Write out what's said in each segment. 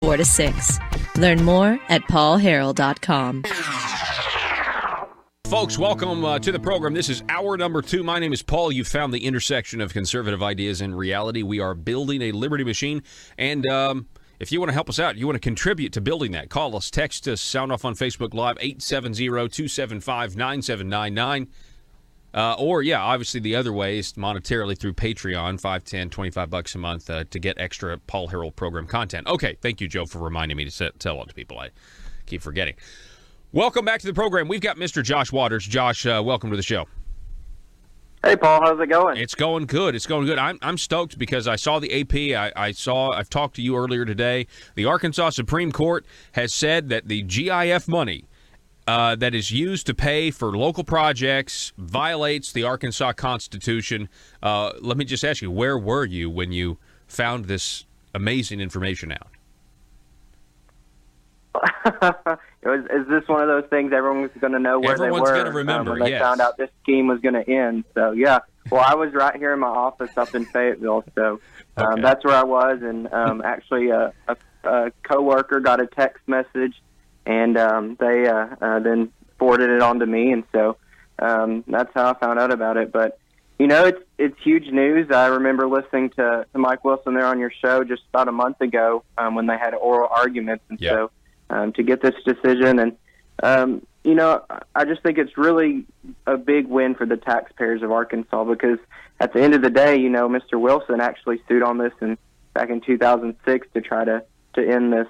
4 to 6. Learn more at paulharrell.com. Folks, welcome to the program. This is hour number 2. My name is Paul. You've found the intersection of conservative ideas and reality. We are building a liberty machine, and if you want to help us out, you want to contribute to building that, call us, text us, sound off on Facebook Live, 870-275-9799. Or, obviously the other way is monetarily through Patreon, $5, $10, $25 a month to get extra Paul Harrell program content. Okay, thank you, Joe, for reminding me to tell it to people. I keep forgetting. Welcome back to the program. We've got Mr. Josh Waters. Josh, welcome to the show. Hey, Paul. How's it going? It's going good. It's going good. I'm stoked because I saw the AP. I've talked to you earlier today. The Arkansas Supreme Court has said that the GIF money that is used to pay for local projects violates the Arkansas Constitution. Let me just ask you, where were you when you found this amazing information out? Is this one of those things everyone's going to know where they were? Everyone's going to remember, when they found out this scheme was going to end. So, yeah. Well, I was right here in my office up in Fayetteville, so Okay. That's where I was. And actually a coworker got a text message, and they then forwarded it on to me. And so that's how I found out about it. But, it's huge news. I remember listening to Mike Wilson there on your show just about a month ago when they had oral arguments. And so to get this decision. And, I just think it's really a big win for the taxpayers of Arkansas because at the end of the day, Mr. Wilson actually sued on this back in 2006 to try to end this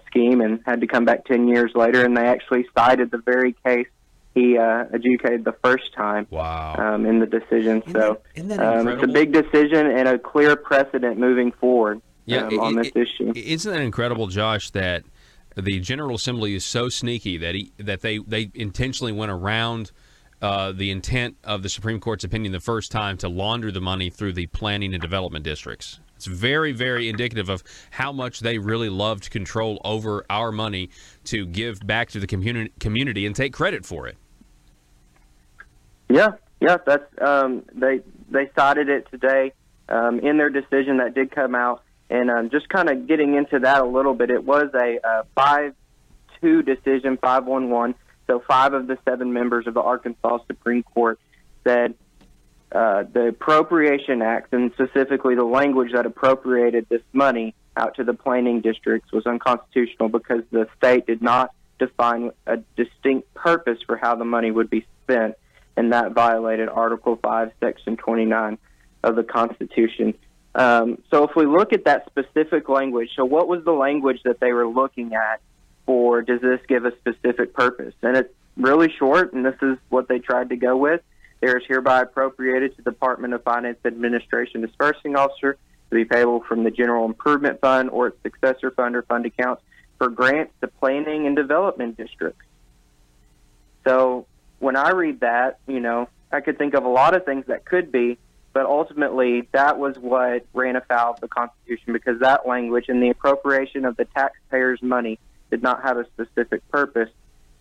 scheme and had to come back 10 years later. And they actually cited the very case he adjudicated the first time in the decision. Isn't that incredible? It's a big decision and a clear precedent moving forward on this issue. Isn't that incredible, Josh, that the General Assembly is so sneaky that they intentionally went around the intent of the Supreme Court's opinion the first time to launder the money through the planning and development districts? It's very, very indicative of how much they really loved control over our money to give back to the community and take credit for it. Yeah, that's they cited it today in their decision that did come out. And just kind of getting into that a little bit, it was a 5-2 decision, 5-1-1. So 5 of the 7 members of the Arkansas Supreme Court said the Appropriation Act, and specifically the language that appropriated this money out to the planning districts, was unconstitutional because the state did not define a distinct purpose for how the money would be spent, and that violated Article 5, Section 29 of the Constitution. So if we look at that specific language, so what was the language that they were looking at for does this give a specific purpose? And it's really short, and this is what they tried to go with. There is hereby appropriated to the Department of Finance Administration Disbursing Officer to be payable from the General Improvement Fund or its successor fund or fund accounts for grants to planning and development districts. So when I read that, I could think of a lot of things that could be, but ultimately, that was what ran afoul of the Constitution because that language and the appropriation of the taxpayers' money did not have a specific purpose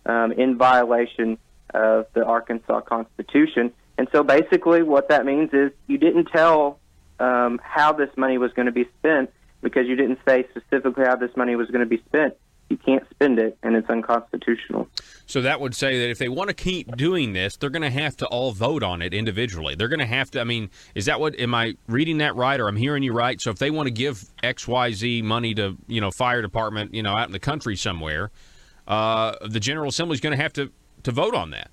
in violation of the Arkansas Constitution. And so basically what that means is you didn't tell how this money was going to be spent because you didn't say specifically how this money was going to be spent. You can't spend it, and it's unconstitutional. So that would say that if they want to keep doing this, they're going to have to all vote on it individually. They're going to have to, is that what, am I reading that right, or I'm hearing you right? So if they want to give XYZ money to, fire department, out in the country somewhere, the General Assembly is going to have to vote on that.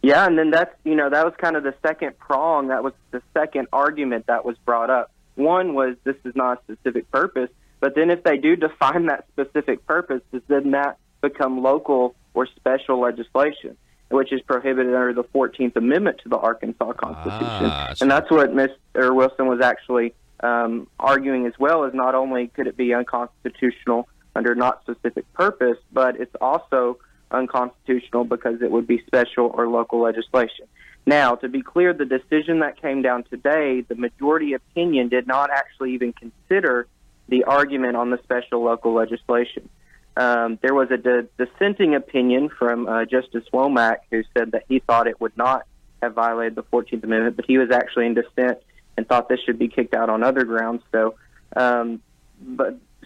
Yeah, and then that's, that was kind of the second prong. That was the second argument that was brought up. One was this is not a specific purpose. But then if they do define that specific purpose, doesn't that become local or special legislation, which is prohibited under the 14th Amendment to the Arkansas Constitution? And that's what Mr. Wilson was actually arguing as well, is not only could it be unconstitutional under not specific purpose, but it's also unconstitutional because it would be special or local legislation. Now, to be clear, the decision that came down today, the majority opinion did not actually even consider the argument on the special local legislation. There was a dissenting opinion from Justice Womack who said that he thought it would not have violated the 14th Amendment, but he was actually in dissent and thought this should be kicked out on other grounds. So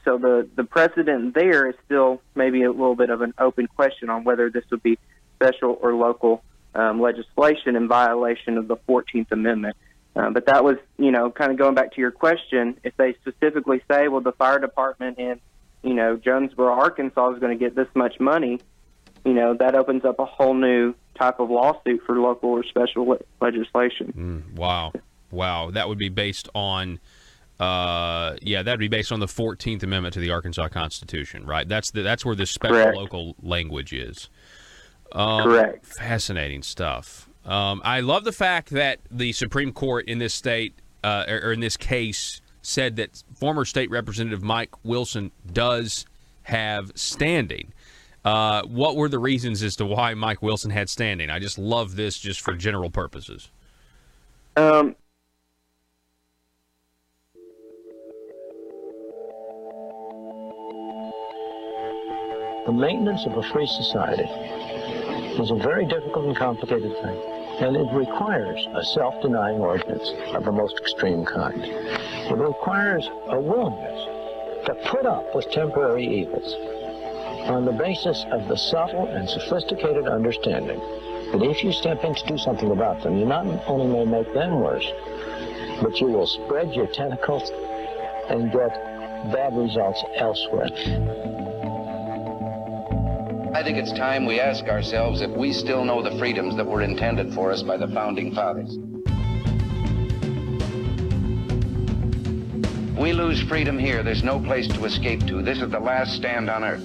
So the precedent there is still maybe a little bit of an open question on whether this would be special or local legislation in violation of the 14th Amendment. But that was, kind of going back to your question, if they specifically say, well, the fire department in, Jonesboro, Arkansas is going to get this much money, that opens up a whole new type of lawsuit for local or special legislation. Wow. That would be based on, that'd be based on the 14th Amendment to the Arkansas Constitution, right? That's where the special Correct. local language is. Correct. Fascinating stuff. I love the fact that the Supreme Court in this state, or in this case, said that former State Representative Mike Wilson does have standing. What were the reasons as to why Mike Wilson had standing? I just love this just for general purposes. The maintenance of a free society is a very difficult and complicated thing, and it requires a self-denying ordinance of the most extreme kind. It requires a willingness to put up with temporary evils on the basis of the subtle and sophisticated understanding that if you step in to do something about them, you not only may make them worse, but you will spread your tentacles and get bad results elsewhere. I think it's time we ask ourselves if we still know the freedoms that were intended for us by the Founding Fathers. We lose freedom here, there's no place to escape to. This is the last stand on earth.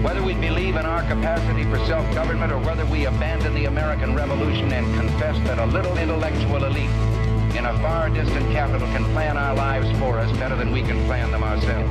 Whether we believe in our capacity for self-government or whether we abandon the American Revolution and confess that a little intellectual elite in a far distant capital can plan our lives for us better than we can plan them ourselves.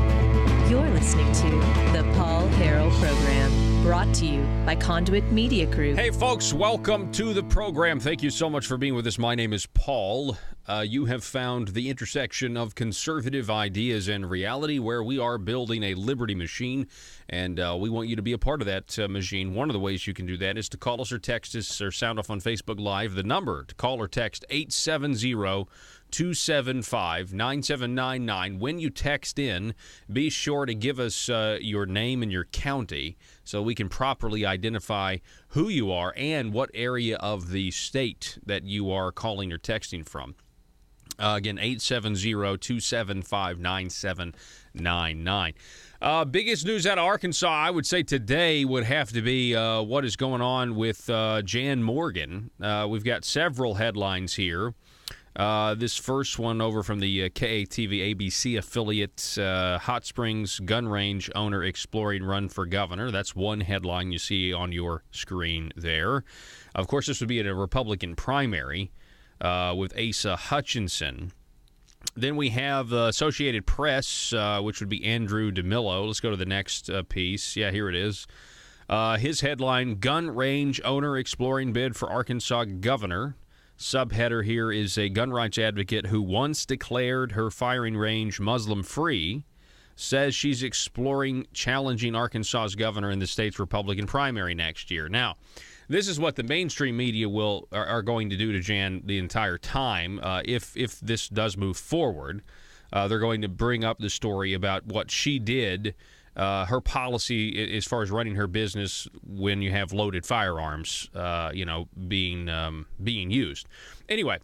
You're listening to the Paul Harrell Program, brought to you by Conduit Media Group. Hey, folks, welcome to the program. Thank you so much for being with us. My name is Paul. You have found the intersection of conservative ideas and reality where we are building a liberty machine, and we want you to be a part of that machine. One of the ways you can do that is to call us or text us or sound off on Facebook Live. The number to call or text, 870-275-9799. When you text in, be sure to give us your name and your county so we can properly identify who you are and what area of the state that you are calling or texting from. Again, 870-275-9799. Biggest news out of Arkansas, I would say today, would have to be what is going on with Jan Morgan. We've got several headlines here. This first one over from the KATV ABC affiliate, Hot Springs gun range owner exploring run for governor. That's one headline you see on your screen there. Of course, this would be in a Republican primary with Asa Hutchinson. Then we have Associated Press, which would be Andrew DeMillo. Let's go to the next piece. Yeah, here it is. His headline, Gun Range Owner Exploring Bid for Arkansas Governor. Subheader here is a gun rights advocate who once declared her firing range Muslim-free says she's exploring challenging Arkansas's governor in the state's Republican primary next year. Now, this is what the mainstream media are going to do to Jan the entire time. If this does move forward, they're going to bring up the story about what she did, her policy as far as running her business when you have loaded firearms, being used. Anyway,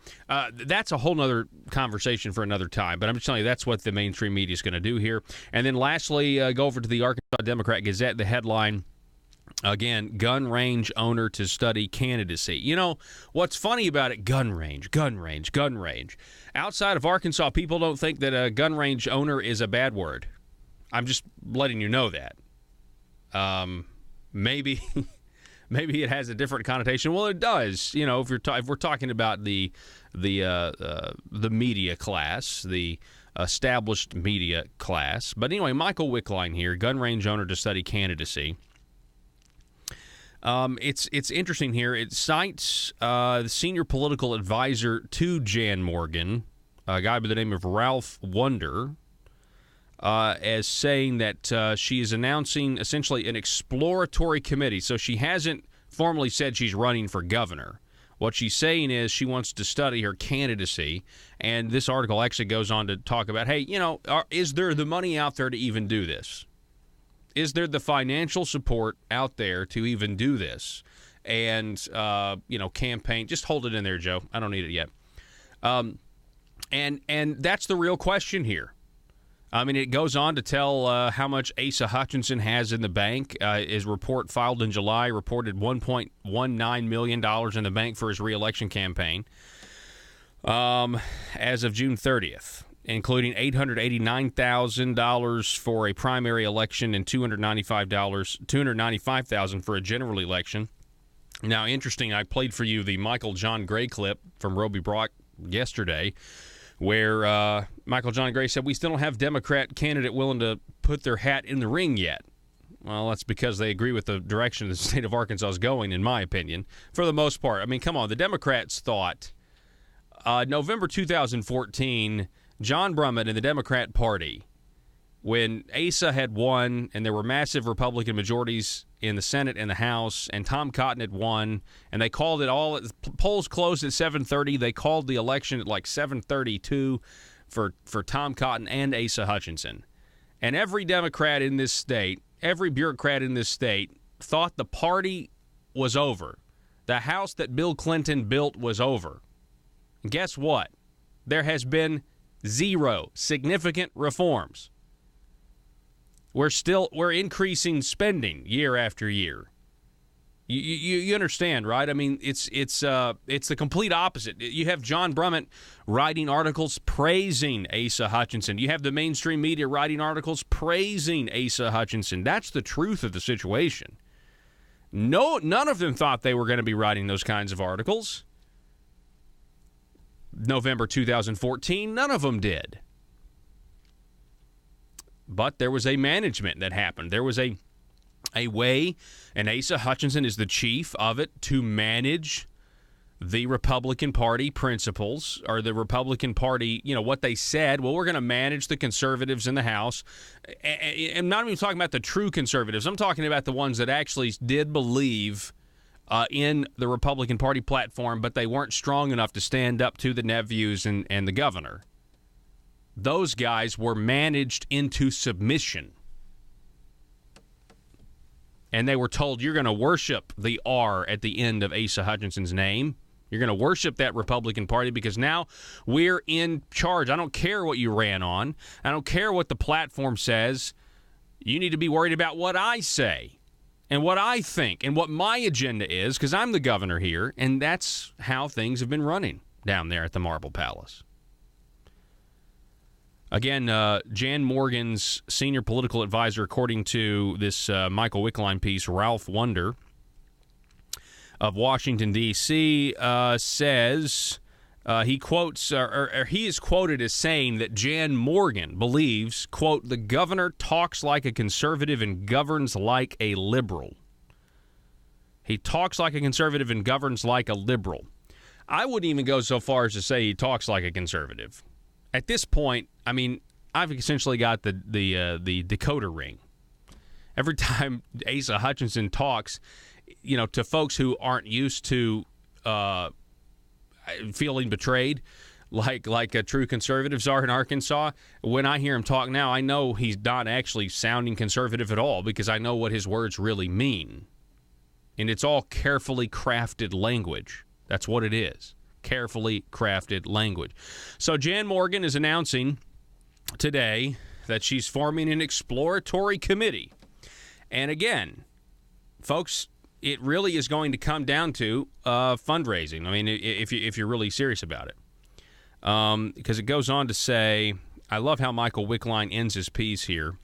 that's a whole nother conversation for another time. But I'm just telling you, that's what the mainstream media is going to do here. And then lastly, go over to the Arkansas Democrat-Gazette. The headline, again, gun range owner to study candidacy. You know, what's funny about it, gun range. Outside of Arkansas, people don't think that a gun range owner is a bad word. I'm just letting you know that. Maybe it has a different connotation. Well, it does. You know, if we're talking about the media class, the established media class. But anyway, Michael Wickline here, gun range owner to study candidacy. It's interesting here. It cites the senior political advisor to Jan Morgan, a guy by the name of Ralph Wunder, as saying that she is announcing essentially an exploratory committee. So she hasn't formally said she's running for governor. What she's saying is she wants to study her candidacy, and this article actually goes on to talk about, hey, is there the money out there to even do this? Is there the financial support out there to even do this? And, campaign. Just hold it in there, Joe. I don't need it yet. And that's the real question here. I mean, it goes on to tell how much Asa Hutchinson has in the bank. His report filed in July reported $1.19 million in the bank for his reelection campaign as of June 30th, including $889,000 for a primary election and $295,000 for a general election. Now, interesting, I played for you the Michael John Gray clip from Roby Brock yesterday, where Michael John Gray said, we still don't have Democrat candidate willing to put their hat in the ring yet. Well, that's because they agree with the direction the state of Arkansas is going, in my opinion, for the most part. I mean, come on. The Democrats thought November 2014, John Brummett and the Democrat Party, when Asa had won and there were massive Republican majorities in the Senate and the House, and Tom Cotton had won, and they called it all. Polls closed at 7:30. They called the election at like 7:32 for Tom Cotton and Asa Hutchinson. And every Democrat in this state, every bureaucrat in this state thought the party was over. The house that Bill Clinton built was over. And guess what? There has been zero significant reforms. We're increasing spending year after year. You understand, right? I mean, it's the complete opposite. You have John Brummett writing articles praising Asa Hutchinson. You have the mainstream media writing articles praising Asa Hutchinson. That's the truth of the situation. None of them thought they were going to be writing those kinds of articles. November 2014, none of them did. But there was a management that happened. There was a way, and Asa Hutchinson is the chief of it, to manage the Republican Party principles, or the Republican Party, what they said. Well, we're going to manage the conservatives in the House. I'm not even talking about the true conservatives. I'm talking about the ones that actually did believe in the Republican Party platform, but they weren't strong enough to stand up to the nephews and the governor. Those guys were managed into submission. And they were told, you're going to worship the R at the end of Asa Hutchinson's name. You're going to worship that Republican Party because now we're in charge. I don't care what you ran on. I don't care what the platform says. You need to be worried about what I say and what I think and what my agenda is, because I'm the governor here, and that's how things have been running down there at the Marble Palace. Again, Jan Morgan's senior political advisor, according to this Michael Wickline piece, Ralph Wunder of Washington, D.C., says he quotes, or he is quoted as saying that Jan Morgan believes, quote, the governor talks like a conservative and governs like a liberal. He talks like a conservative and governs like a liberal. I wouldn't even go so far as to say he talks like a conservative. At this point, I mean, I've essentially got the decoder ring. Every time Asa Hutchinson talks, to folks who aren't used to feeling betrayed, like true conservatives are in Arkansas, when I hear him talk now, I know he's not actually sounding conservative at all, because I know what his words really mean. And it's all carefully crafted language. That's what it is. Carefully crafted language. So Jan Morgan is announcing today that she's forming an exploratory committee. And again, folks, it really is going to come down to fundraising. I mean, if you're really serious about it. Because it goes on to say, I love how Michael Wickline ends his piece here.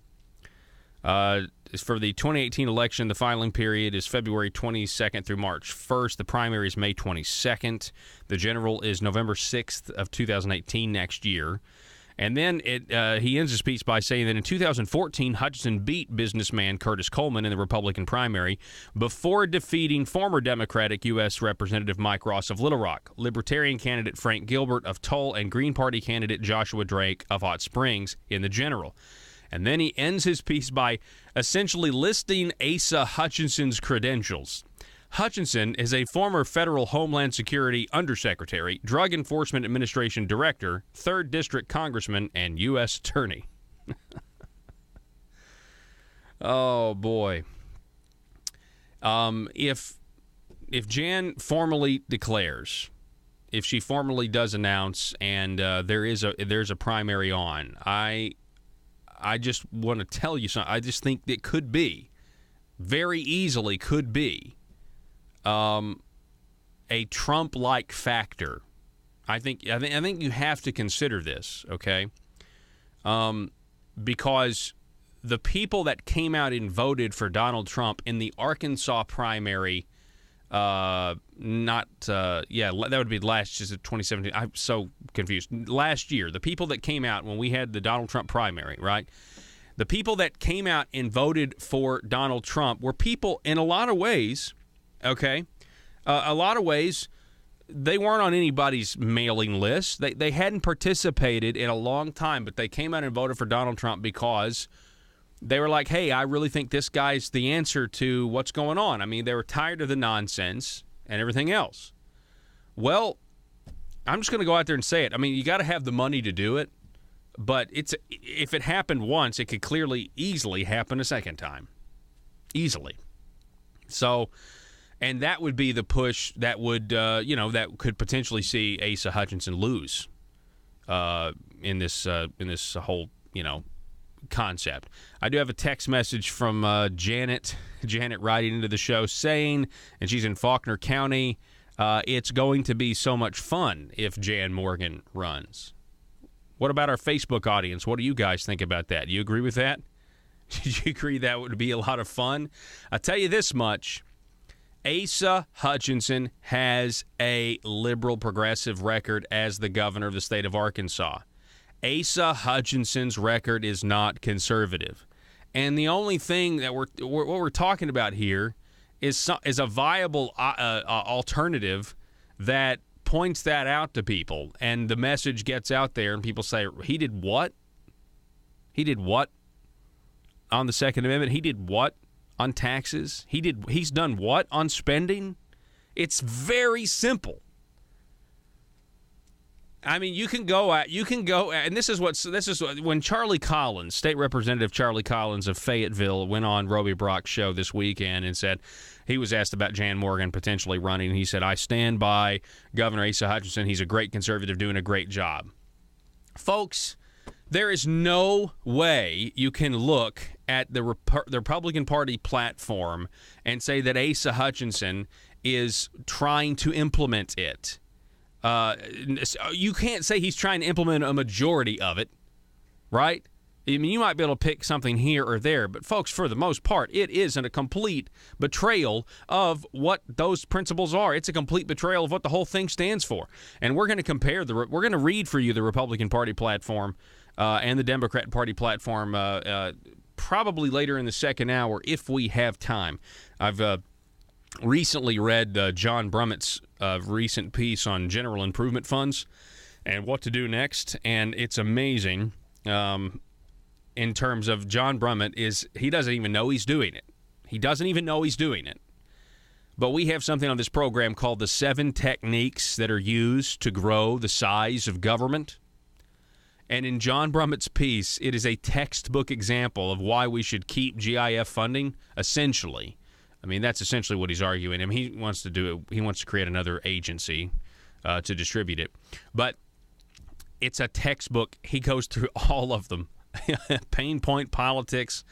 For the 2018 election, the filing period is February 22nd through March 1st. The primary is May 22nd. The general is November 6th of 2018, next year. And then he ends his piece by saying that in 2014, Hutchinson beat businessman Curtis Coleman in the Republican primary before defeating former Democratic U.S. Representative Mike Ross of Little Rock, Libertarian candidate Frank Gilbert of Tull, and Green Party candidate Joshua Drake of Hot Springs in the general. And then he ends his piece by essentially listing Asa Hutchinson's credentials. Hutchinson is a former federal Homeland Security Undersecretary, Drug Enforcement Administration Director, 3rd District Congressman, and U.S. Attorney. Oh, boy. If Jan formally declares, if she formally does announce, and there's a primary on, I just want to tell you something. I just think it could be, very easily could be, a Trump-like factor. I think you have to consider this, okay? Because the people that came out and voted for Donald Trump in the Arkansas primary, that would be last year, 2017. I'm so confused. Last year, the people that came out when we had the Donald Trump primary, right? The people that came out and voted for Donald Trump were people in a lot of ways, okay? A lot of ways, they weren't on anybody's mailing list. They hadn't participated in a long time, but they came out and voted for Donald Trump because they were like, hey, I really think this guy's the answer to what's going on. I mean, they were tired of the nonsense and everything else. Well, I'm just going to go out there and say it. I mean, you got to have the money to do it, but if it happened once, it could easily happen a second time. Easily. So, and that would be the push that would, that could potentially see Asa Hutchinson lose in this whole, concept. I do have a text message from Janet writing into the show saying, and she's in Faulkner County, it's going to be so much fun if Jan Morgan runs. What about our Facebook audience? What do you guys think about that? Do you agree with that? Did you agree that would be a lot of fun? I'll tell you this much. Asa Hutchinson has a liberal progressive record as the governor of the state of Arkansas. Asa Hutchinson's record is not conservative. And the only thing that what we're talking about here is a viable alternative that points that out to people, and the message gets out there, and people say, he did what? He did what on the Second Amendment? He did what on taxes? He's done what on spending? It's very simple. I mean, you can go, and this is when Charlie Collins, State Representative Charlie Collins of Fayetteville, went on Roby Brock's show this weekend and said, he was asked about Jan Morgan potentially running, and he said, I stand by Governor Asa Hutchinson. He's a great conservative doing a great job. Folks, there is no way you can look at the Republican Party platform and say that Asa Hutchinson is trying to implement it. You can't say he's trying to implement a majority of it, right? I mean, you might be able to pick something here or there, but folks, for the most part, it isn't a complete betrayal of what those principles are. It's a complete betrayal of what the whole thing stands for. And we're going to we're going to read for you the Republican Party platform and the Democrat Party platform probably later in the second hour if we have time. I've recently read John Brummett's recent piece on general improvement funds and what to do next, and it's amazing in terms of John Brummett he doesn't even know he's doing it. He doesn't even know he's doing it. But we have something on this program called the 7 techniques that are used to grow the size of government. And in John Brummett's piece, it is a textbook example of why we should keep GIF funding, essentially. I mean, that's essentially what he's arguing. I mean, he wants to do it. He wants to create another agency to distribute it. But it's a textbook. He goes through all of them. Pain point politics,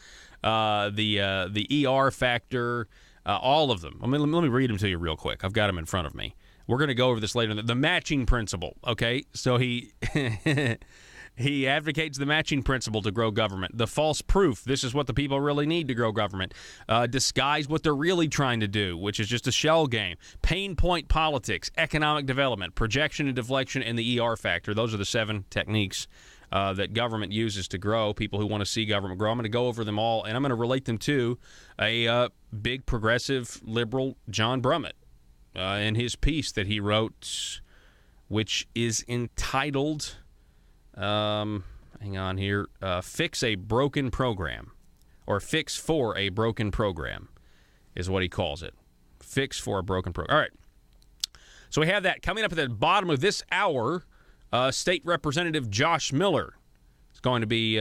the ER factor, all of them. I mean, let me read them to you real quick. I've got them in front of me. We're going to go over this later. The matching principle, okay? So he he advocates the matching principle to grow government. The false proof, this is what the people really need to grow government. Disguise what they're really trying to do, which is just a shell game. Pain point politics, economic development, projection and deflection, and the ER factor. Those are the 7 techniques that government uses to grow, people who want to see government grow. I'm going to go over them all, and I'm going to relate them to a big progressive liberal, John Brummett, in his piece that he wrote, which is entitled, hang on here, Fix a Broken Program, or Fix for a Broken Program is what he calls it. fix for a broken program. All right. So we have that coming up at the bottom of this hour. State Representative Josh Miller is going to be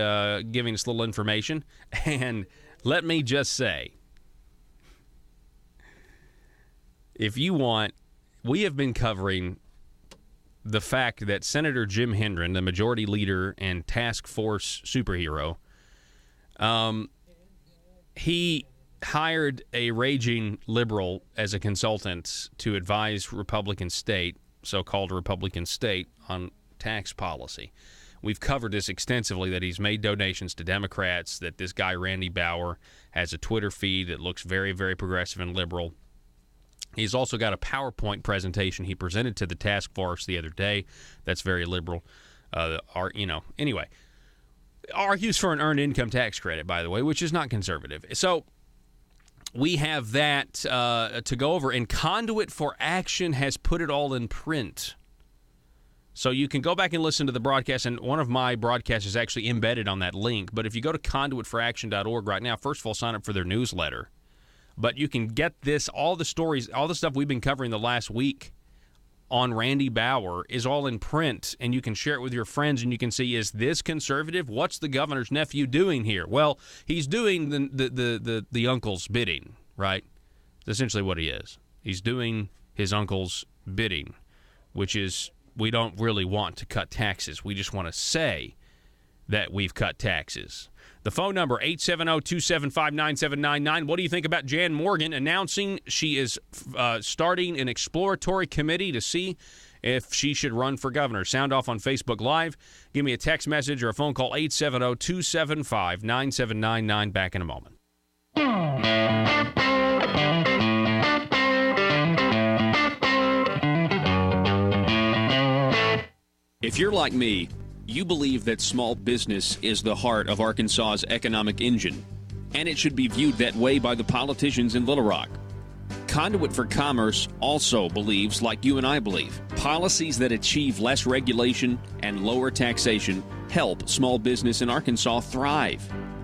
giving us a little information. And let me just say, if you want, we have been covering the fact that Senator Jim Hendren, the majority leader and task force superhero, he hired a raging liberal as a consultant to advise Republican state, so-called Republican state, on tax policy. We've covered this extensively, that he's made donations to Democrats, that this guy Randy Bauer has a Twitter feed that looks very, very progressive and liberal. He's also got a PowerPoint presentation he presented to the task force the other day that's very liberal. Anyway, argues for an earned income tax credit, by the way, which is not conservative. So we have that to go over, and Conduit for Action has put it all in print. So you can go back and listen to the broadcast, and one of my broadcasts is actually embedded on that link. But if you go to conduitforaction.org right now, first of all, sign up for their newsletter. But you can get this, all the stories, all the stuff we've been covering the last week on Randy Bauer is all in print, and you can share it with your friends, and you can see, is this conservative? What's the governor's nephew doing here? Well, he's doing the uncle's bidding, right? That's essentially what he is. He's doing his uncle's bidding, which is, we don't really want to cut taxes. We just want to say that we've cut taxes. The phone number, 870-275-9799. What do you think about Jan Morgan announcing she is starting an exploratory committee to see if she should run for governor? Sound off on Facebook Live. Give me a text message or a phone call, 870-275-9799. Back in a moment. If you're like me, you believe that small business is the heart of Arkansas's economic engine, and it should be viewed that way by the politicians in Little Rock. Conduit for Commerce also believes, like you and I believe, policies that achieve less regulation and lower taxation help small business in Arkansas thrive.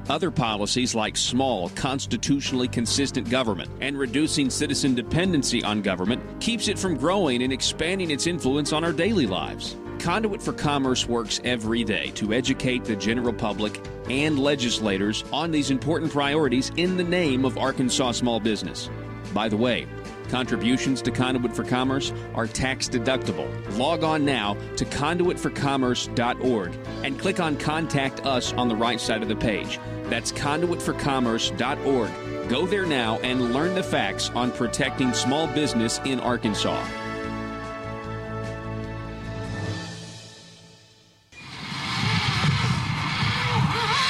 Other policies like small, constitutionally consistent government and reducing citizen dependency on government keeps it from growing and expanding its influence on our daily lives. Conduit for Commerce works every day to educate the general public and legislators on these important priorities in the name of Arkansas small business. By the way, contributions to Conduit for Commerce are tax deductible. Log on now to conduitforcommerce.org and click on Contact Us on the right side of the page. That's conduitforcommerce.org. Go there now and learn the facts on protecting small business in Arkansas.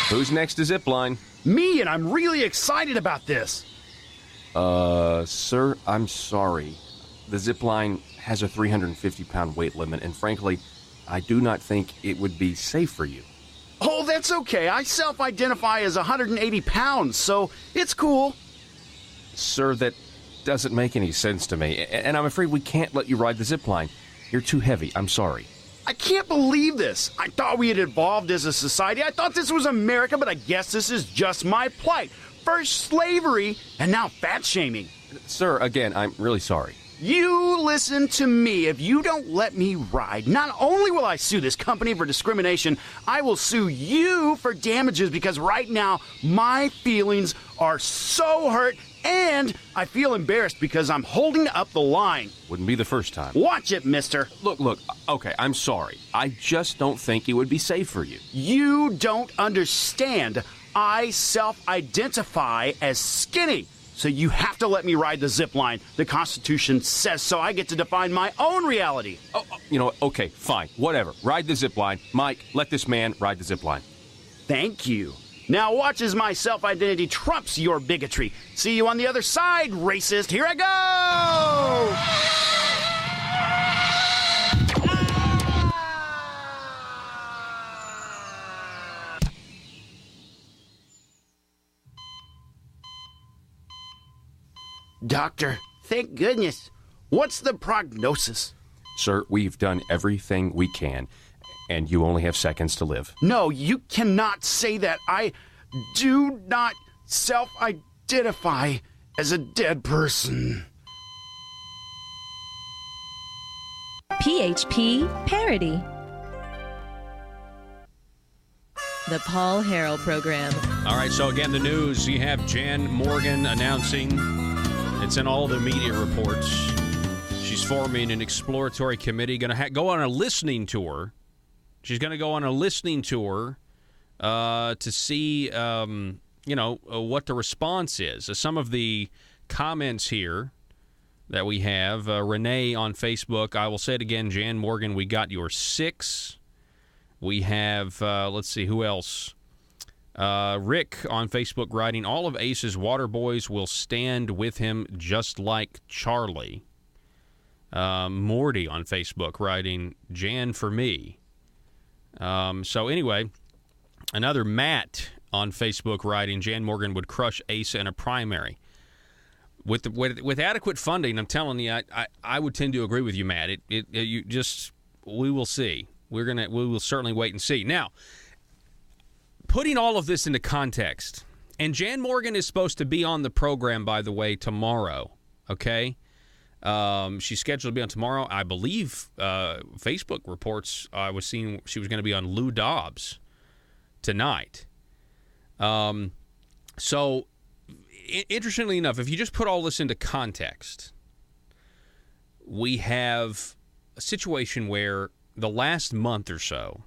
Who's next to Zipline? Me, and I'm really excited about this. Sir, I'm sorry. The Zipline has a 350-pound weight limit, and frankly, I do not think it would be safe for you. Oh, that's okay. I self-identify as 180 pounds, so it's cool. Sir, that doesn't make any sense to me, and I'm afraid we can't let you ride the Zipline. You're too heavy. I'm sorry. I can't believe this. I thought we had evolved as a society. I thought this was America, but I guess this is just my plight. First slavery, and now fat shaming. Sir, again, I'm really sorry. You listen to me. If you don't let me ride, not only will I sue this company for discrimination, I will sue you for damages because right now my feelings are so hurt and I feel embarrassed because I'm holding up the line. Wouldn't be the first time. Watch it, mister. Look, okay, I'm sorry. I just don't think it would be safe for you. You don't understand. I self-identify as skinny. So you have to let me ride the zip line. The Constitution says so. I get to define my own reality. Okay, fine, whatever. Ride the zip line. Mike, let this man ride the zip line. Thank you. Now watch as my self-identity trumps your bigotry. See you on the other side, racist. Here I go! Doctor, thank goodness. What's the prognosis? Sir, we've done everything we can, and you only have seconds to live. No, you cannot say that. I do not self-identify as a dead person. PHP Parody. The Paul Harrell Program. All right, so again, the news. You have Jan Morgan announcing, it's in all the media reports, she's forming an exploratory committee, going to go on a listening tour. She's going to go on a listening tour to see, what the response is. Some of the comments here that we have, Renee on Facebook, I will say it again, Jan Morgan, we got your 6. We have, let's see, who else? Rick on Facebook writing, all of Ace's water boys will stand with him just like Charlie. Morty on Facebook writing, Jan for me. So anyway, another Matt on Facebook writing, Jan Morgan would crush Asa in a primary. With adequate funding, I'm telling you, I would tend to agree with you, Matt. We will see. We will certainly wait and see. Now, putting all of this into context, and Jan Morgan is supposed to be on the program, by the way, tomorrow, okay? She's scheduled to be on tomorrow. I believe Facebook reports I was seeing she was going to be on Lou Dobbs tonight. So, interestingly enough, if you just put all this into context, we have a situation where the last month or so,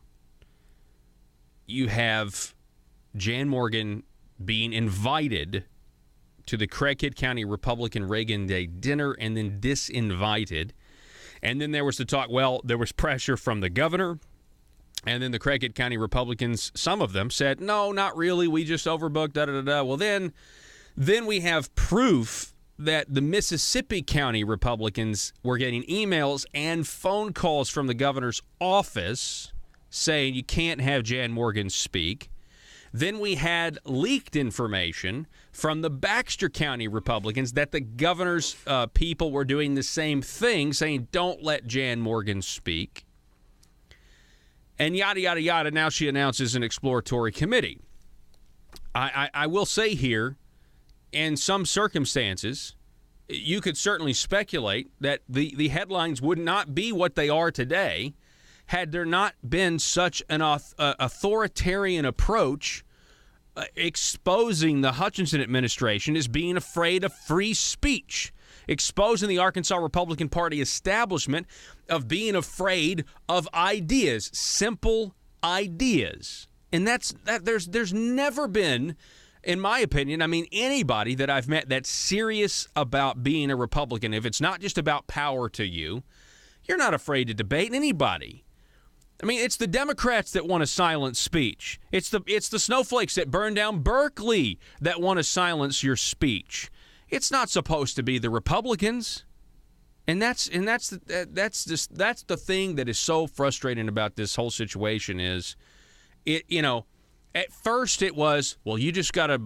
you have Jan Morgan being invited to the Craighead County Republican Reagan Day dinner and then disinvited. And then there was the talk, there was pressure from the governor. And then the Craighead County Republicans, some of them said, no, not really. We just overbooked, da-da-da-da. Well, then we have proof that the Mississippi County Republicans were getting emails and phone calls from the governor's office saying you can't have Jan Morgan speak. Then we had leaked information from the Baxter County Republicans that the governor's people were doing the same thing, saying don't let Jan Morgan speak. And yada, yada, yada. Now she announces an exploratory committee. I will say here, in some circumstances, you could certainly speculate that the headlines would not be what they are today had there not been such an authoritarian approach exposing the Hutchinson administration as being afraid of free speech, exposing the Arkansas Republican Party establishment of being afraid of ideas, simple ideas. And there's never been, in my opinion, anybody that I've met that's serious about being a Republican, if it's not just about power to you, you're not afraid to debate anybody. It's the Democrats that want to silence speech. It's the snowflakes that burn down Berkeley that want to silence your speech. It's not supposed to be the Republicans. And that's the thing that is so frustrating about this whole situation is at first it was, you just got to,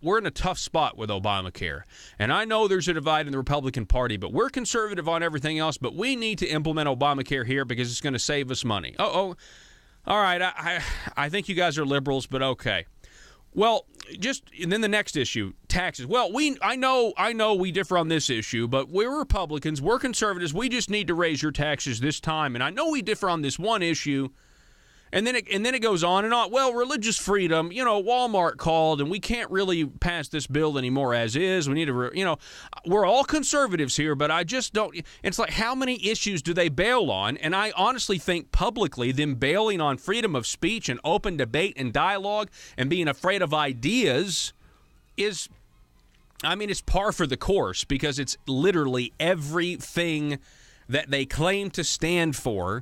we're in a tough spot with Obamacare. And I know there's a divide in the Republican Party, but we're conservative on everything else, but we need to implement Obamacare here because it's going to save us money. All right, I think you guys are liberals, but okay. Well, and then the next issue, taxes. Well, I know we differ on this issue, but we're Republicans, we're conservatives, we just need to raise your taxes this time. And I know we differ on this one issue. And then it goes on and on. Well, religious freedom, Walmart called, and we can't really pass this bill anymore as is. We need to, we're all conservatives here, but I just don't. It's like, how many issues do they bail on? And I honestly think publicly them bailing on freedom of speech and open debate and dialogue and being afraid of ideas is, it's par for the course, because it's literally everything that they claim to stand for.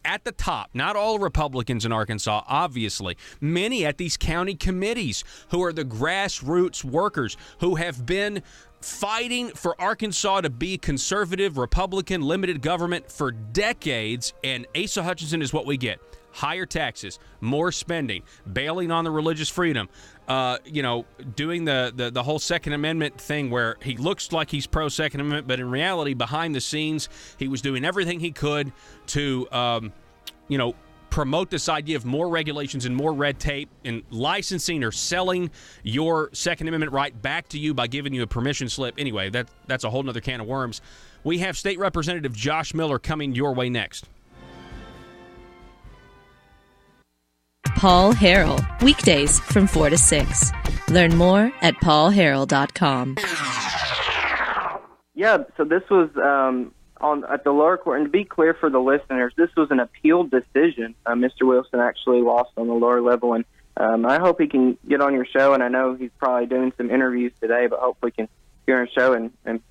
At the top, not all Republicans in Arkansas, obviously. Many at these county committees who are the grassroots workers who have been fighting for Arkansas to be conservative, Republican, limited government for decades, and Asa Hutchinson is what we get. Higher taxes, more spending, bailing on the religious freedom, doing the whole Second Amendment thing where he looks like he's pro-Second Amendment, but in reality, behind the scenes, he was doing everything he could to, promote this idea of more regulations and more red tape and licensing or selling your Second Amendment right back to you by giving you a permission slip. Anyway, that's a whole nother can of worms. We have State Representative Josh Miller coming your way next. Paul Harrell, weekdays from 4 to 6. Learn more at paulharrell.com. Yeah, so this was at the lower court, and to be clear for the listeners, this was an appealed decision. Mr. Wilson actually lost on the lower level, and I hope he can get on your show, and I know he's probably doing some interviews today, but hopefully he can get on your show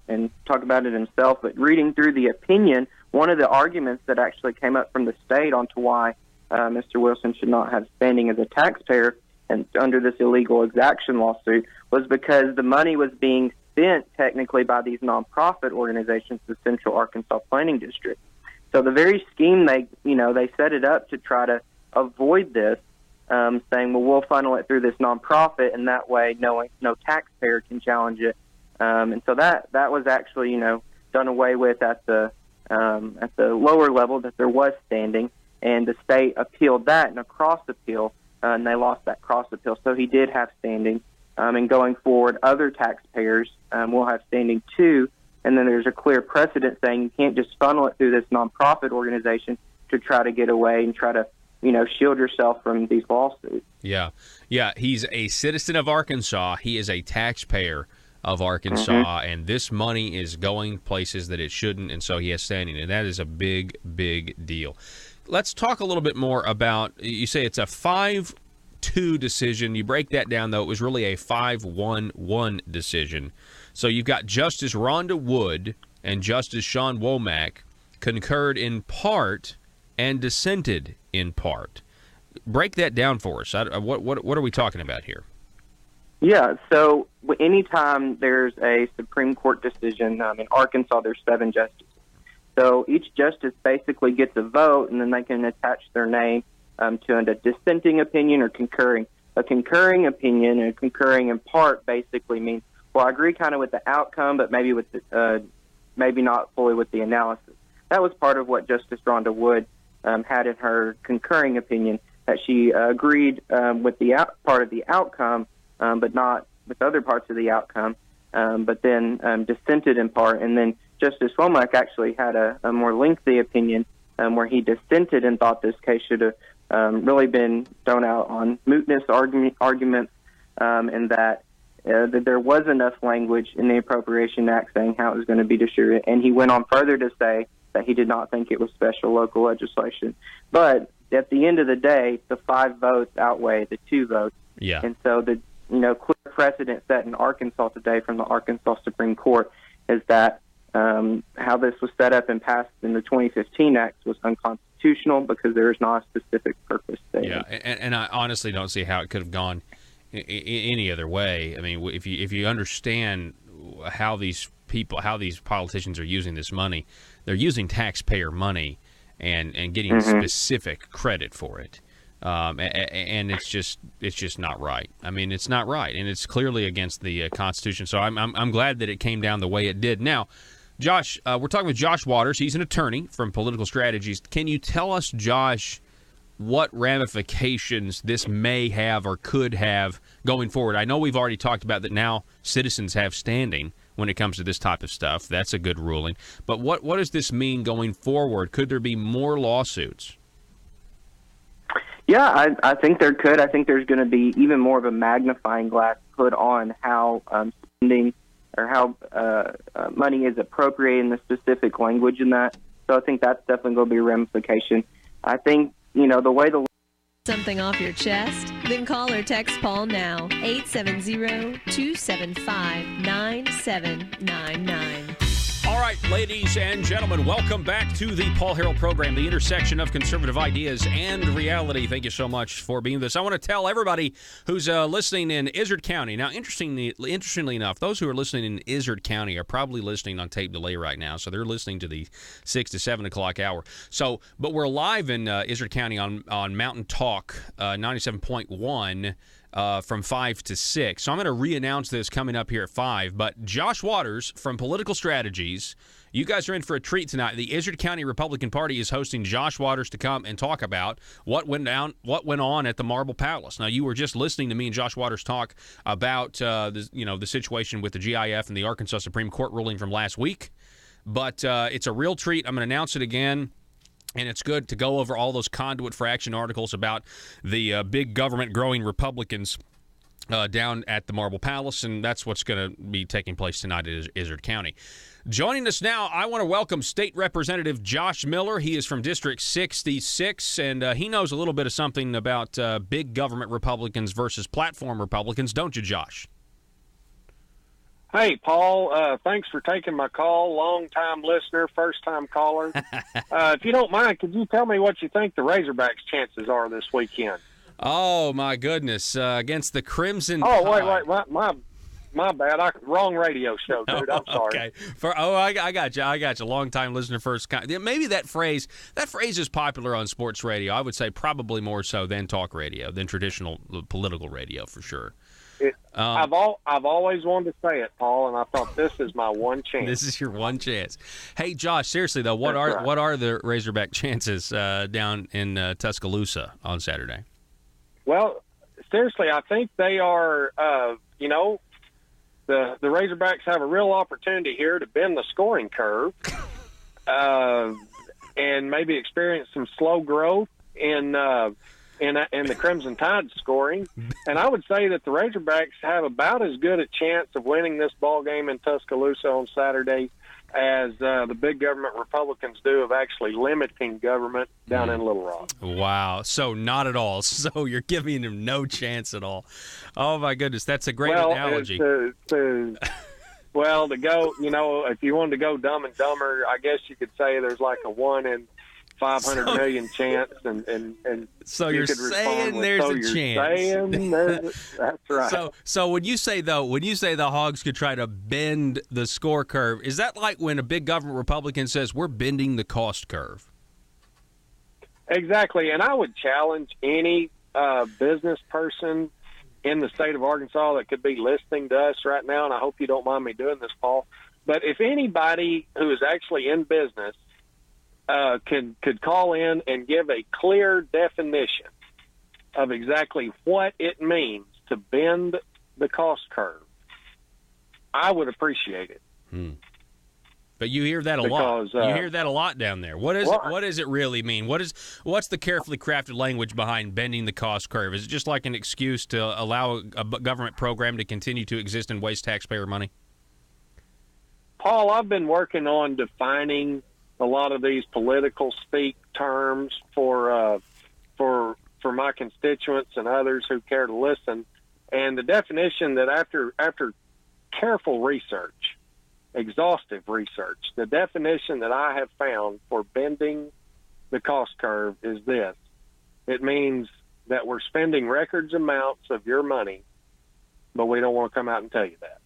and talk about it himself. But reading through the opinion, one of the arguments that actually came up from the state onto why Mr. Wilson should not have standing as a taxpayer and under this illegal exaction lawsuit was because the money was being spent technically by these nonprofit organizations, the Central Arkansas Planning District. So the very scheme they set it up to try to avoid this, saying, well, we'll funnel it through this nonprofit, and that way no taxpayer can challenge it. And so that was actually done away with at the lower level, that there was standing, and the state appealed that in a cross appeal, and they lost that cross appeal. So he did have standing. And going forward, other taxpayers will have standing too. And then there's a clear precedent saying you can't just funnel it through this nonprofit organization to try to get away and try to, shield yourself from these lawsuits. Yeah. He's a citizen of Arkansas. He is a taxpayer of Arkansas, and this money is going places that it shouldn't, and so he has standing. And that is a big, big deal. Let's talk a little bit more about, you say it's a 5-2 decision. You break that down, though, it was really a 5-1-1 decision. So you've got Justice Rhonda Wood and Justice Sean Womack concurred in part and dissented in part. Break that down for us. What are we talking about here? Yeah, so anytime there's a Supreme Court decision, in Arkansas there's 7 justices. So each justice basically gets a vote, and then they can attach their name to a dissenting opinion or concurring. A concurring opinion and concurring in part basically means, well, I agree kind of with the outcome, but maybe maybe not fully with the analysis. That was part of what Justice Rhonda Wood had in her concurring opinion, that she agreed with the part of the outcome, but not with other parts of the outcome, but then dissented in part. And then Justice Womack actually had a more lengthy opinion where he dissented and thought this case should have really been thrown out on mootness arguments, and that there was enough language in the Appropriation Act saying how it was going to be distributed. And he went on further to say that he did not think it was special local legislation. But at the end of the day, the 5 votes outweigh the 2 votes. Yeah. And so the clear precedent set in Arkansas today from the Arkansas Supreme Court is that how this was set up and passed in the 2015 Act was unconstitutional because there is not a specific purpose there. Yeah, and I honestly don't see how it could have gone any other way. I mean, if you understand how these politicians are using this money, they're using taxpayer money and getting specific credit for it. And it's just not right. I mean, it's not right, and it's clearly against the Constitution. So I'm glad that it came down the way it did. Now, Josh, we're talking with Josh Waters. He's an attorney from Political Strategies. Can you tell us, Josh, what ramifications this may have or could have going forward? I know we've already talked about that now citizens have standing when it comes to this type of stuff. That's a good ruling. But what does this mean going forward? Could there be more lawsuits? Yeah, I think there could. I think there's going to be even more of a magnifying glass put on how spending or how money is appropriated in the specific language in that. So I think that's definitely going to be a ramification. I think, the way the Something off your chest? Then call or text Paul now, 870-275-9799. All right, ladies and gentlemen, welcome back to the Paul Harrell program, the intersection of conservative ideas and reality. Thank you so much for being with us. I want to tell everybody who's listening in Izard County. Now, interestingly enough, those who are listening in Izard County are probably listening on tape delay right now, so they're listening to the 6 to 7 o'clock hour. So, but we're live in Izard County on Mountain Talk 97.1. From 5 to 6. So I'm going to re-announce this coming up here at 5. But Josh Waters from Political Strategies, you guys are in for a treat tonight. The Izard County Republican Party is hosting Josh Waters to come and talk about what went on at the Marble Palace. Now, you were just listening to me and Josh Waters talk about the situation with the GIF and the Arkansas Supreme Court ruling from last week. but it's a real treat. I'm going to announce it again. And it's good to go over all those Conduit for Action articles about the big government growing Republicans down at the Marble Palace, and that's what's going to be taking place tonight at Izard County. Joining us now, I want to welcome State Representative Josh Miller. He is from District 66, and he knows a little bit of something about big government Republicans versus platform Republicans, don't you, Josh? Hey, Paul, thanks for taking my call. Long-time listener, first-time caller. If you don't mind, could you tell me what you think the Razorbacks' chances are this weekend? Oh, my goodness. Against the Crimson Oh, Tide. wait. My bad. Wrong radio show, dude. I'm sorry. Okay. I got you. I got you. Long-time listener, first. Maybe that phrase is popular on sports radio. I would say probably more so than talk radio, than traditional political radio, for sure. I've always wanted to say it, Paul, and I thought this is my one chance. This is your one chance. Hey, Josh, seriously though, what are the Razorback chances down in Tuscaloosa on Saturday? Well, seriously, I think they are. The Razorbacks have a real opportunity here to bend the scoring curve, and maybe experience some slow growth in the Crimson Tide scoring. And I would say that the Razorbacks have about as good a chance of winning this ball game in Tuscaloosa on Saturday as the big government Republicans do of actually limiting government down in Little Rock. Wow. So not at all. So you're giving them no chance at all. Oh, my goodness. That's a great analogy. Well, to go, if you wanted to go Dumb and Dumber, I guess you could say there's like a 1 in 500 million chance, and so you're saying there's a chance. That's right. So when you say the Hogs could try to bend the score curve, is that like when a big government Republican says we're bending the cost curve? Exactly, and I would challenge any business person in the state of Arkansas that could be listening to us right now, and I hope you don't mind me doing this, Paul. But if anybody who is actually in business could call in and give a clear definition of exactly what it means to bend the cost curve, I would appreciate it. But you hear that a lot. You hear that a lot down there. What does it really mean? What's the carefully crafted language behind bending the cost curve? Is it just like an excuse to allow a government program to continue to exist and waste taxpayer money? Paul, I've been working on defining a lot of these political speak terms for my constituents and others who care to listen. And the definition that after careful research, exhaustive research, the definition that I have found for bending the cost curve is this. It means that we're spending record amounts of your money, but we don't want to come out and tell you that.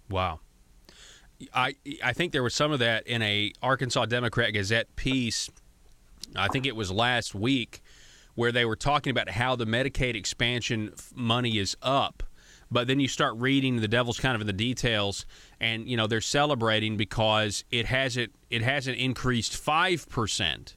Wow. I think there was some of that in a Arkansas Democrat Gazette piece, I think it was last week, where they were talking about how the Medicaid expansion money is up. But then you start reading, the devil's kind of in the details, and they're celebrating because it hasn't increased 5%.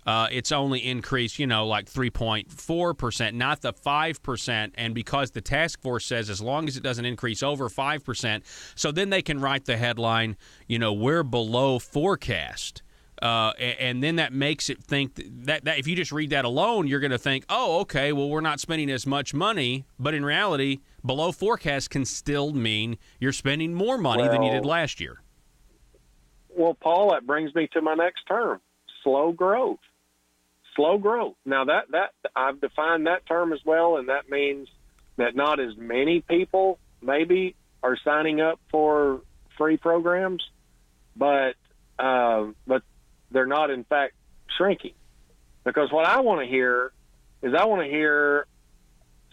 It's only increased, like 3.4%, not the 5%. And because the task force says as long as it doesn't increase over 5%, so then they can write the headline, we're below forecast. And then that makes it think that if you just read that alone, you're going to think, oh, okay, well, we're not spending as much money. But in reality, below forecast can still mean you're spending more money than you did last year. Well, Paul, that brings me to my next term, slow growth. Slow growth. Now, that I've defined that term as well, and that means that not as many people maybe are signing up for free programs, but they're not, in fact, shrinking. Because what I want to hear is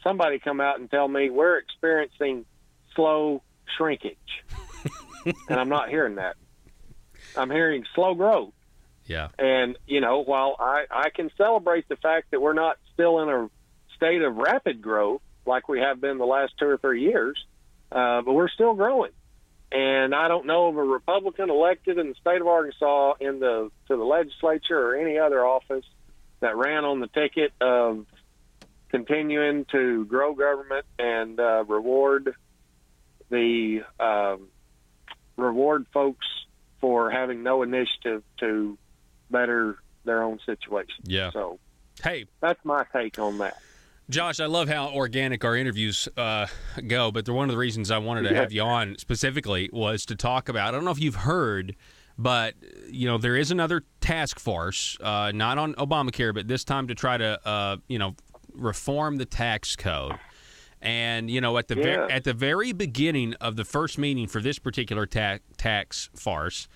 somebody come out and tell me we're experiencing slow shrinkage. And I'm not hearing that. I'm hearing slow growth. Yeah. And, while I can celebrate the fact that we're not still in a state of rapid growth like we have been the last 2 or 3 years, but we're still growing. And I don't know of a Republican elected in the state of Arkansas to the legislature or any other office that ran on the ticket of continuing to grow government and reward folks for having no initiative to better their own situation. Yeah. So, hey, that's my take on that. Josh, I love how organic our interviews go, but one of the reasons I wanted to have you on specifically was to talk about, I don't know if you've heard, but there is another task force, not on Obamacare, but this time to try to reform the tax code. And at the very beginning of the first meeting for this particular tax farce,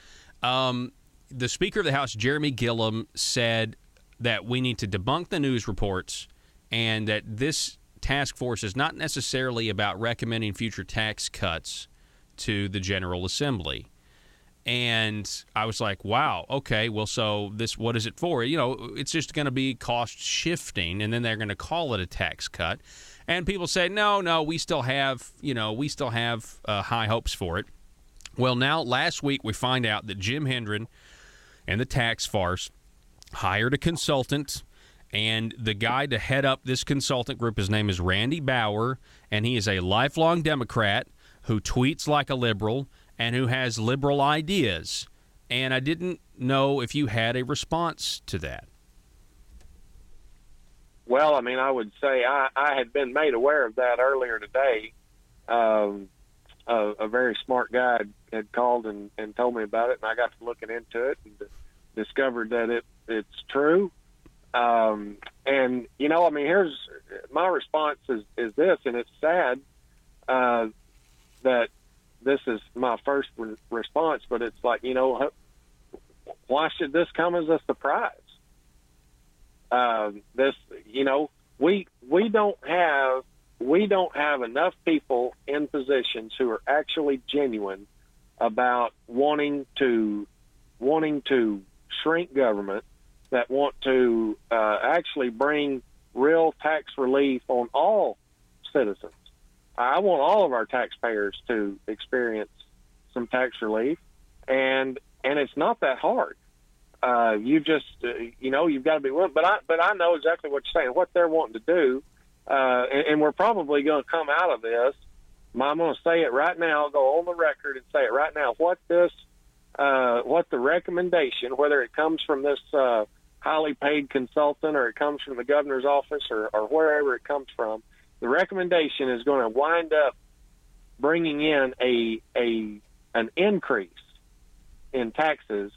the Speaker of the House, Jeremy Gillum, said that we need to debunk the news reports and that this task force is not necessarily about recommending future tax cuts to the General Assembly. And I was like, wow, okay, well, so what is it for? It's just going to be cost shifting, and then they're going to call it a tax cut. And people say, no, we still have high hopes for it. Well, now, last week, we find out that Jim Hendren and the tax farce hired a consultant. And the guy to head up this consultant group, his name is Randy Bauer, and he is a lifelong Democrat who tweets like a liberal and who has liberal ideas. And I didn't know if you had a response to that. Well, I would say I had been made aware of that earlier today. A very smart guy had called and told me about it, and I got to looking into it and discovered that it's true. Here's my response is this, and it's sad that this is my first response, but it's like, why should this come as a surprise? We don't have enough people in positions who are actually genuine about wanting to shrink government, that want to actually bring real tax relief on all citizens. I want all of our taxpayers to experience some tax relief, and it's not that hard. You just you've got to be willing. But I know exactly what you're saying, what they're wanting to do, and we're probably going to come out of this. I'm going to say it right now. I'll go on the record and say it right now. What the recommendation, whether it comes from this highly paid consultant or it comes from the governor's office or wherever it comes from, the recommendation is going to wind up bringing in an increase in taxes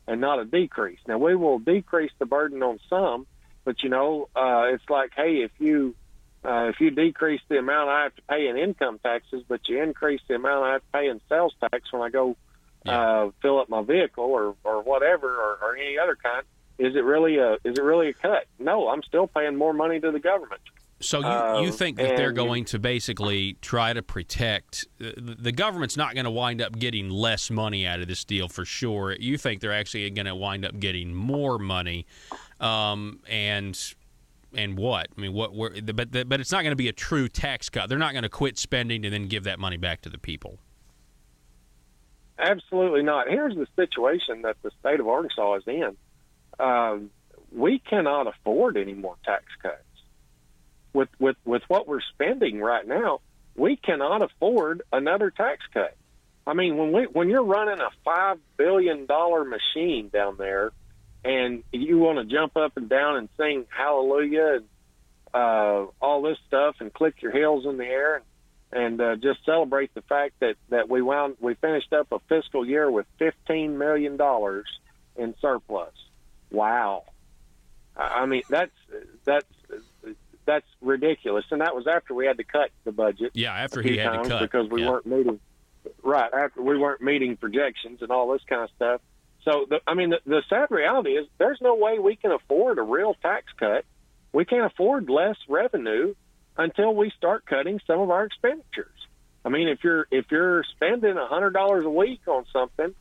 and not a decrease. Now, we will decrease the burden on some, but it's like, hey, if you decrease the amount I have to pay in income taxes, but you increase the amount I have to pay in sales tax when I go fill up my vehicle or whatever or any other kind, is it really a cut? No, I'm still paying more money to the government. So you think that they're going to basically try to protect the government's not going to wind up getting less money out of this deal for sure. You think they're actually going to wind up getting more money, and what? But it's not going to be a true tax cut. They're not going to quit spending and then give that money back to the people. Absolutely not. Here's the situation that the state of Arkansas is in. We cannot afford any more tax cuts. With what we're spending right now, we cannot afford another tax cut. When you're running a $5 billion machine down there, and you want to jump up and down and sing hallelujah and all this stuff, and click your heels in the air and just celebrate the fact that we finished up a fiscal year with $15 million in surplus. Wow. That's ridiculous, and that was after we had to cut the budget. Yeah, after he had to cut because we weren't meeting. Right after we weren't meeting projections and all this kind of stuff. So, the sad reality is there's no way we can afford a real tax cut. We can't afford less revenue until we start cutting some of our expenditures. If you're spending $100 a week on something,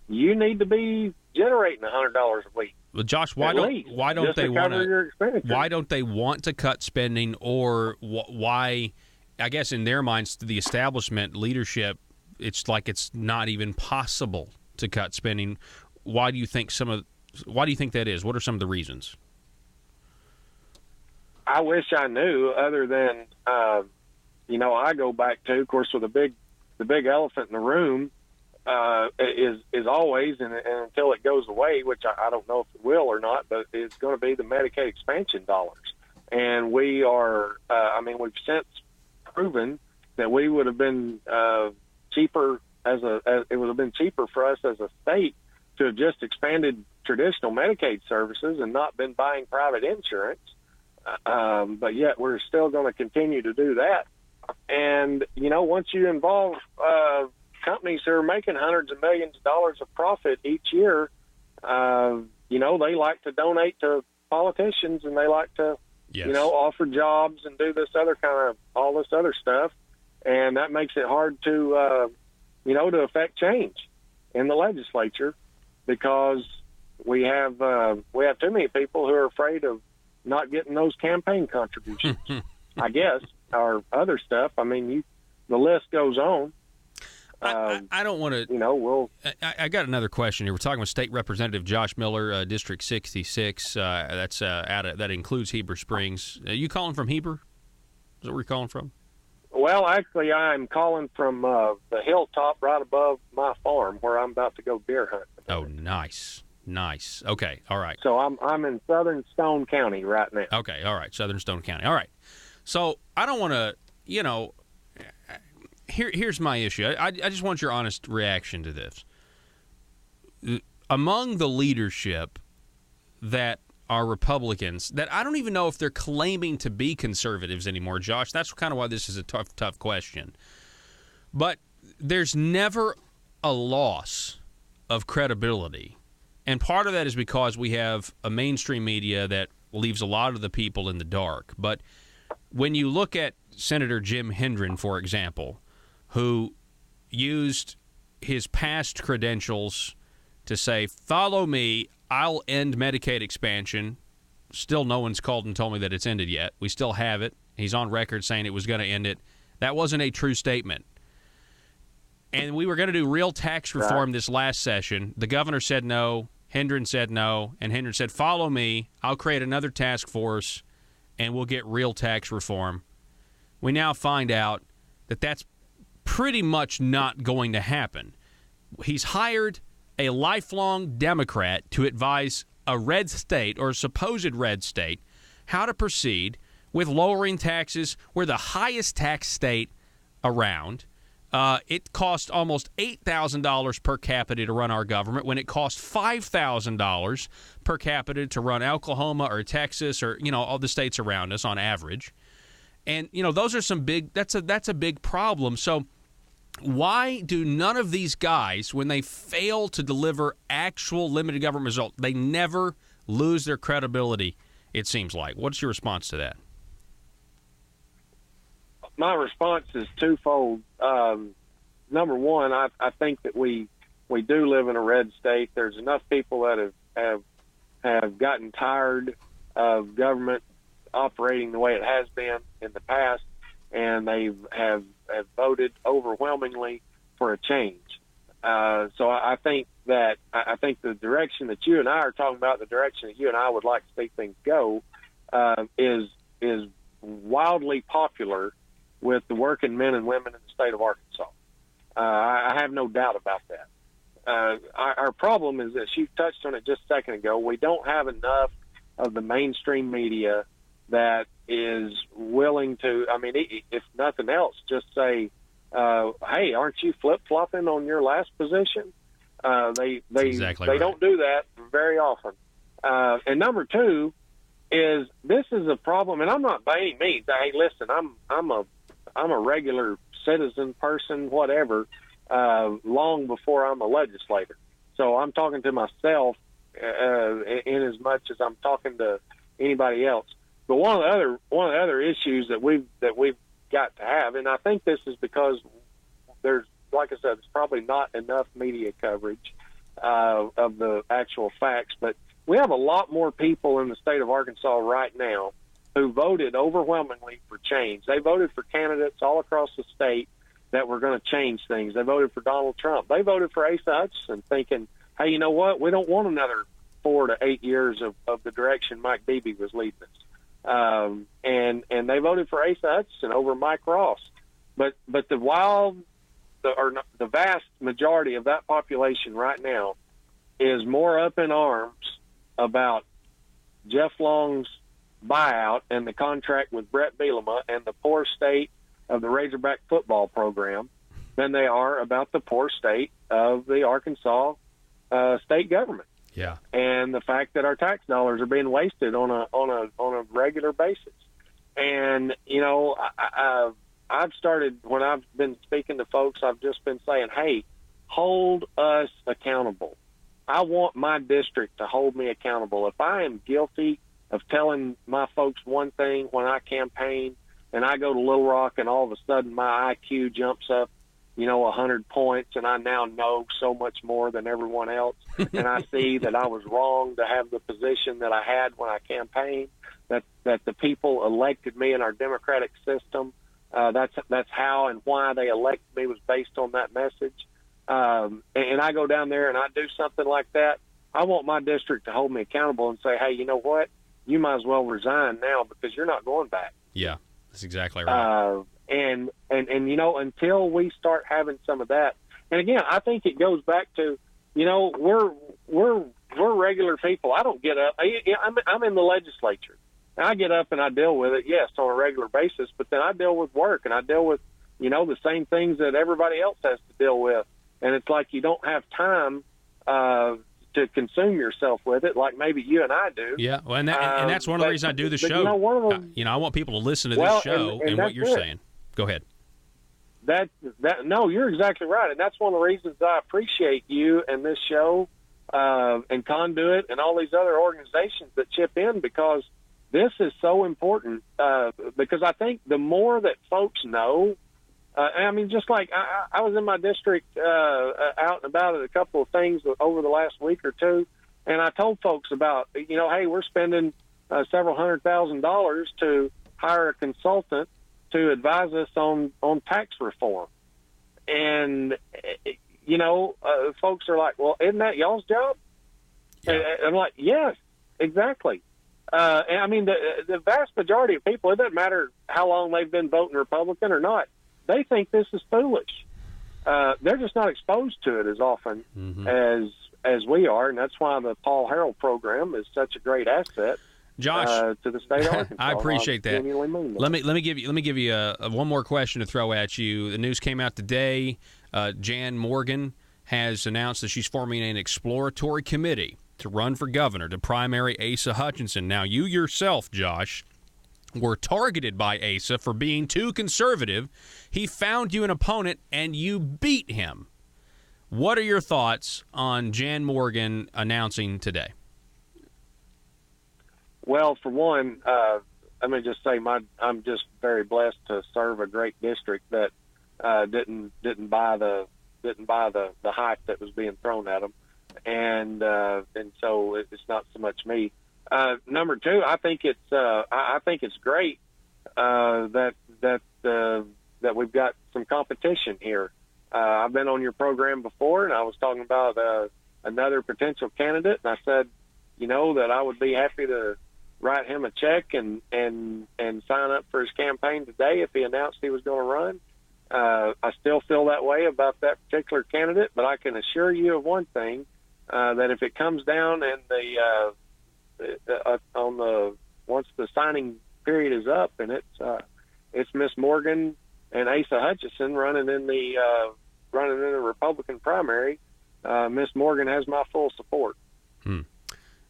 you need to be generating $100 a week. Well, Josh, why don't they want to cut spending, or why? I guess in their minds, the establishment leadership, it's like it's not even possible to cut spending. Why do you think that is? What are some of the reasons? I wish I knew. Other than I go back to, of course, with the big elephant in the room. is always, and until it goes away, which I don't know if it will or not, but it's going to be the Medicaid expansion dollars. And we are, we've since proven that we would have been cheaper it would have been cheaper for us as a state to have just expanded traditional Medicaid services and not been buying private insurance. But yet we're still going to continue to do that. And, once you involve companies who are making hundreds of millions of dollars of profit each year, they like to donate to politicians, and they like to, offer jobs and do this other all this other stuff. And that makes it hard to, to affect change in the legislature, because we have too many people who are afraid of not getting those campaign contributions, I guess, or other stuff. The list goes on. I don't want to. I got another question here. We're talking with State Representative Josh Miller, District 66. That includes Heber Springs. Are you calling from Heber? Is that where you're calling from? Well, actually, I'm calling from the hilltop right above my farm, where I'm about to go deer hunt. Oh, nice. Okay, all right. So I'm in southern Stone County right now. Okay, all right, southern Stone County. All right. So I don't want to, Here's my issue. I just want your honest reaction to this. Among the leadership that are Republicans, that I don't even know if they're claiming to be conservatives anymore, Josh. That's kind of why this is a tough question. But there's never a loss of credibility. And part of that is because we have a mainstream media that leaves a lot of the people in the dark. But when you look at Senator Jim Hendren, for example, who used his past credentials to say, follow me, I'll end Medicaid expansion. Still no one's called and told me that it's ended yet. We still have it. He's on record saying it was going to end it. That wasn't a true statement. And we were going to do real tax reform this last session. The governor said no. Hendren said no. And Hendren said, follow me. I'll create another task force, and we'll get real tax reform. We now find out that that's pretty much not going to happen. He's hired a lifelong Democrat to advise a red state, or a supposed red state, how to proceed with lowering taxes. We're the highest tax state around. It cost almost $8,000 per capita to run our government, when it cost $5,000 per capita to run Oklahoma or Texas or, all the states around us on average. And, those are some big – that's a big problem. So why do none of these guys, when they fail to deliver actual limited government results, they never lose their credibility, it seems like? What's your response to that? My response is twofold. Number one, I think that we do live in a red state. There's enough people that have gotten tired of government operating the way it has been in the past, and they have voted overwhelmingly for a change. So I think the direction that you and I are talking about, the direction that you and I would like to see things go, is wildly popular with the working men and women in the state of Arkansas. I have no doubt about that. Our problem is that you touched on it just a second ago. We don't have enough of the mainstream media that is willing to, if nothing else, just say, hey, aren't you flip-flopping on your last position? They don't do that very often. And number two is, this is a problem, and I'm not by any means, hey, listen, I'm a regular citizen person, whatever, long before I'm a legislator. So I'm talking to myself in as much as I'm talking to anybody else. But one of the other issues that we've got to have, and I think this is because there's, like I said, there's probably not enough media coverage of the actual facts, but we have a lot more people in the state of Arkansas right now who voted overwhelmingly for change. They voted for candidates all across the state that were going to change things. They voted for Donald Trump. They voted for Asa Hutchinson, thinking, hey, you know what? We don't want another 4 to 8 years of the direction Mike Beebe was leading us. And they voted for Asa Hutchinson over Mike Ross. But the wild the vast majority of that population right now is more up in arms about Jeff Long's buyout and the contract with Brett Bielema and the poor state of the Razorback football program than they are about the poor state of the Arkansas state government. Yeah, and the fact that our tax dollars are being wasted on a regular basis. And I've started, when I've been speaking to folks, I've just been saying, hey, hold us accountable. I want my district to hold me accountable. If I am guilty of telling my folks one thing when I campaign, and I go to Little Rock and all of a sudden my IQ jumps up 100 points, and I now know so much more than everyone else, and I see that I was wrong to have the position that I had when I campaigned, that the people elected me in our democratic system. That's how and why they elected me, was based on that message. And I go down there and I do something like that. I want my district to hold me accountable and say, hey, you know what? You might as well resign now because you're not going back. Yeah, that's exactly right. And until we start having some of that, and again, I think it goes back to, we're regular people. I don't get up. I'm in the legislature. And I get up and I deal with it, yes, on a regular basis, but then I deal with work and I deal with, the same things that everybody else has to deal with. And it's like you don't have time to consume yourself with it, like maybe you and I do. Yeah, well, and that's one of the reasons I do the show. I want people to listen to this show and what you're saying. Go ahead. No, you're exactly right, and that's one of the reasons I appreciate you and this show, and Conduit and all these other organizations that chip in, because this is so important. Because I think the more that folks know, just like I was in my district out and about at a couple of things over the last week or two, and I told folks about, hey, we're spending several $100,000 to hire a consultant to advise us on tax reform. And, folks are like, well, isn't that y'all's job? Yeah. And I'm like, yes, exactly. The vast majority of people, it doesn't matter how long they've been voting Republican or not, they think this is foolish. They're just not exposed to it as often as we are, and that's why the Paul Harrell program is such a great asset. Josh, to the state of Arkansas. I appreciate that. Let me give you one more question to throw at you. The news came out today. Jan Morgan has announced that she's forming an exploratory committee to run for governor to primary Asa Hutchinson. Now, you yourself, Josh, were targeted by Asa for being too conservative. He found you an opponent, and you beat him. What are your thoughts on Jan Morgan announcing today? Well, for one, let me just say I'm just very blessed to serve a great district that didn't buy the hype that was being thrown at them, and so it's not so much me. Number two, I think it's great that we've got some competition here. I've been on your program before, and I was talking about another potential candidate, and I said, that I would be happy to write him a check and sign up for his campaign today if he announced he was going to run. I still feel that way about that particular candidate, but I can assure you of one thing, that if it comes down and once the signing period is up and it's Miss Morgan and Asa Hutchinson running in the Republican primary, Miss Morgan has my full support.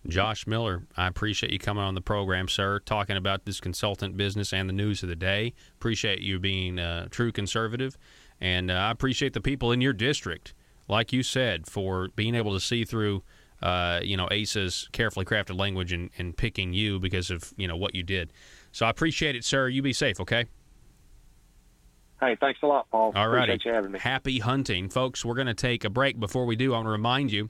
Josh Miller, I appreciate you coming on the program, sir, talking about this consultant business and the news of the day. Appreciate you being a true conservative, and I appreciate the people in your district, like you said, for being able to see through Asa's carefully crafted language and picking you because of what you did. So I appreciate it, sir. You be safe, okay? Hey, thanks a lot, Paul. All righty. Appreciate you having me. Happy hunting. Folks, we're going to take a break. Before we do, I want to remind you,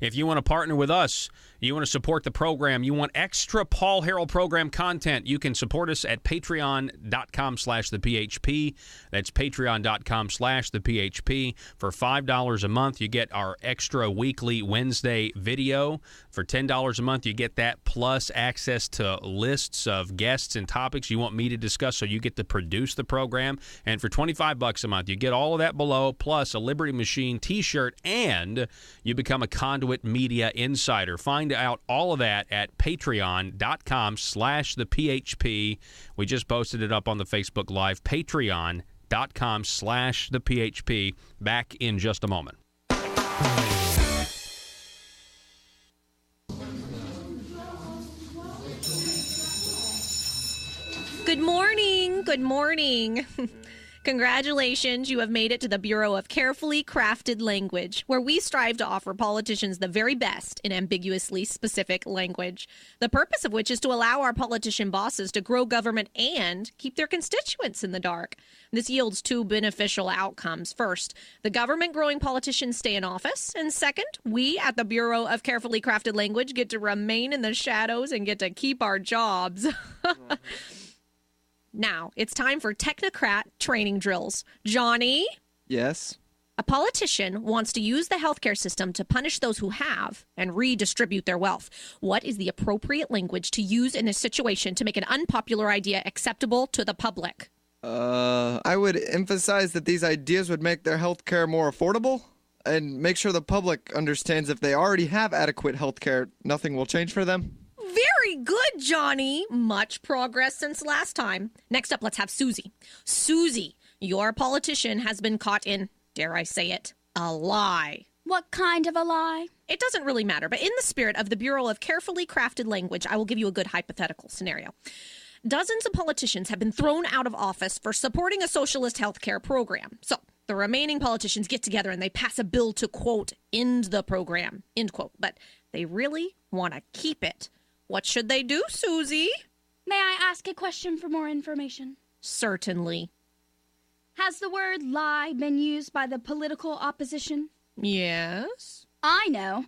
if you want to partner with us You want to support the program. You want extra Paul Harrell program content. You can support us at patreon.com/thephp. That's patreon.com/thephp. For $5 a month, you get our extra weekly Wednesday video. For $10 a month, you get that plus access to lists of guests and topics you want me to discuss, so you get to produce the program. And for $25 a month, you get all of that below, plus a Liberty Machine t-shirt, and you become a Conduit Media Insider. Find out all of that at patreon.com/thephp. We just posted it up on the Facebook Live, patreon.com/thephp. Back in just a moment. Good morning. Good morning. Congratulations, you have made it to the Bureau of Carefully Crafted Language, where we strive to offer politicians the very best in ambiguously specific language, the purpose of which is to allow our politician bosses to grow government and keep their constituents in the dark. This yields two beneficial outcomes. First, the government-growing politicians stay in office, and second, we at the Bureau of Carefully Crafted Language get to remain in the shadows and get to keep our jobs. Now, it's time for technocrat training drills. Johnny? Yes? A politician wants to use the healthcare system to punish those who have and redistribute their wealth. What is the appropriate language to use in this situation to make an unpopular idea acceptable to the public? I would emphasize that these ideas would make their healthcare more affordable and make sure the public understands if they already have adequate healthcare, nothing will change for them. Very good, Johnny. Much progress since last time. Next up, let's have Susie. Susie, your politician has been caught in, dare I say it, a lie. What kind of a lie? It doesn't really matter, but in the spirit of the Bureau of Carefully Crafted Language, I will give you a good hypothetical scenario. Dozens of politicians have been thrown out of office for supporting a socialist healthcare program. So the remaining politicians get together and they pass a bill to, quote, end the program, end quote. But they really want to keep it. What should they do, Susie? May I ask a question for more information? Certainly. Has the word lie been used by the political opposition? Yes. I know.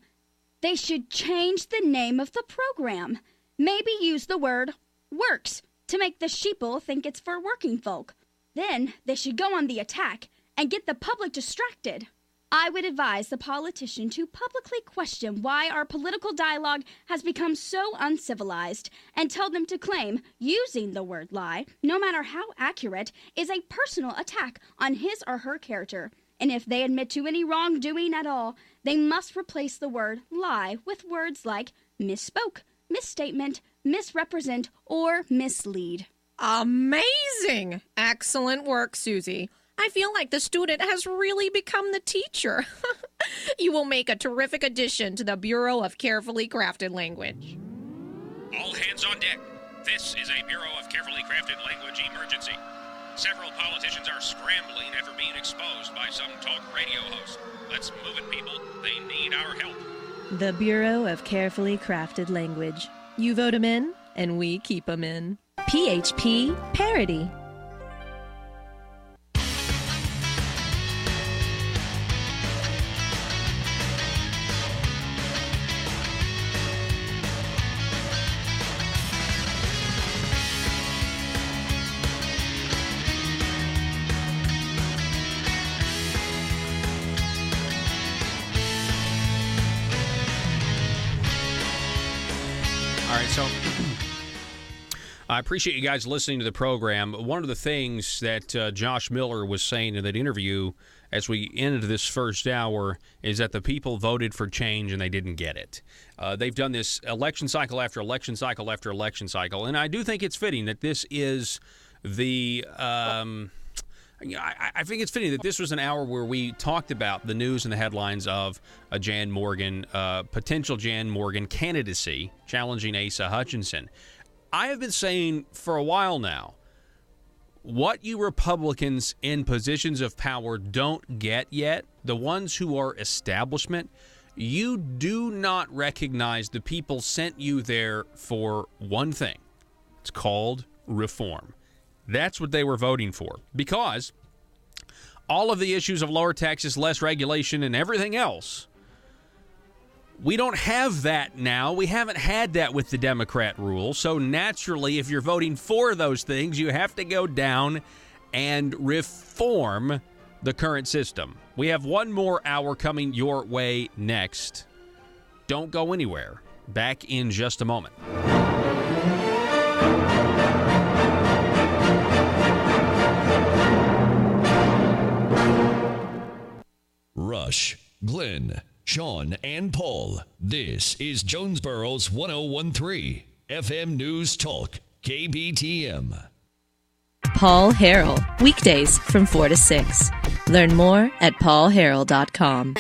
They should change the name of the program. Maybe use the word works to make the sheeple think it's for working folk. Then they should go on the attack and get the public distracted. I would advise the politician to publicly question why our political dialogue has become so uncivilized and tell them to claim using the word lie, no matter how accurate, is a personal attack on his or her character. And if they admit to any wrongdoing at all, they must replace the word lie with words like misspoke, misstatement, misrepresent, or mislead. Amazing! Excellent work, Susie. I feel like the student has really become the teacher. You will make a terrific addition to the Bureau of Carefully Crafted Language. All hands on deck. This is a Bureau of Carefully Crafted Language emergency. Several politicians are scrambling after being exposed by some talk radio host. Let's move it, people. They need our help. The Bureau of Carefully Crafted Language. You vote 'em in, and we keep 'em in. PHP Parody. So I appreciate you guys listening to the program. One of the things that Josh Miller was saying in that interview as we ended this first hour is that the people voted for change and they didn't get it. They've done this election cycle after election cycle after election cycle, and I do think it's fitting that this is the I think it's fitting that this was an hour where we talked about the news and the headlines of a Jan Morgan, potential Jan Morgan candidacy challenging Asa Hutchinson. I have been saying for a while now, what you Republicans in positions of power don't get yet, the ones who are establishment, you do not recognize the people sent you there for one thing. It's called reform. That's what they were voting for, because all of the issues of lower taxes, less regulation, and everything else We don't have that now. We haven't had that with the Democrat rule. So naturally, if you're voting for those things, you have to go down and reform the current system. We have one more hour coming your way next. Don't go anywhere. Back in just a moment. Rush, Glenn, Sean, and Paul. This is Jonesboro's 1013 FM News Talk, KBTM. Paul Harrell, weekdays from 4 to 6. Learn more at paulharrell.com.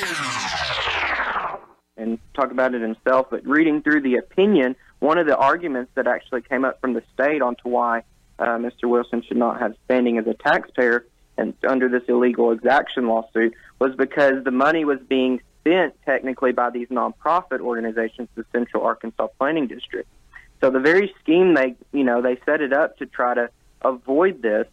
And talk about it himself, but reading through the opinion, one of the arguments that actually came up from the state onto why Mr. Wilson should not have standing as a taxpayer and under this illegal exaction lawsuit was because the money was being spent technically by these nonprofit organizations, the Central Arkansas Planning District. So the very scheme they set it up to try to avoid this,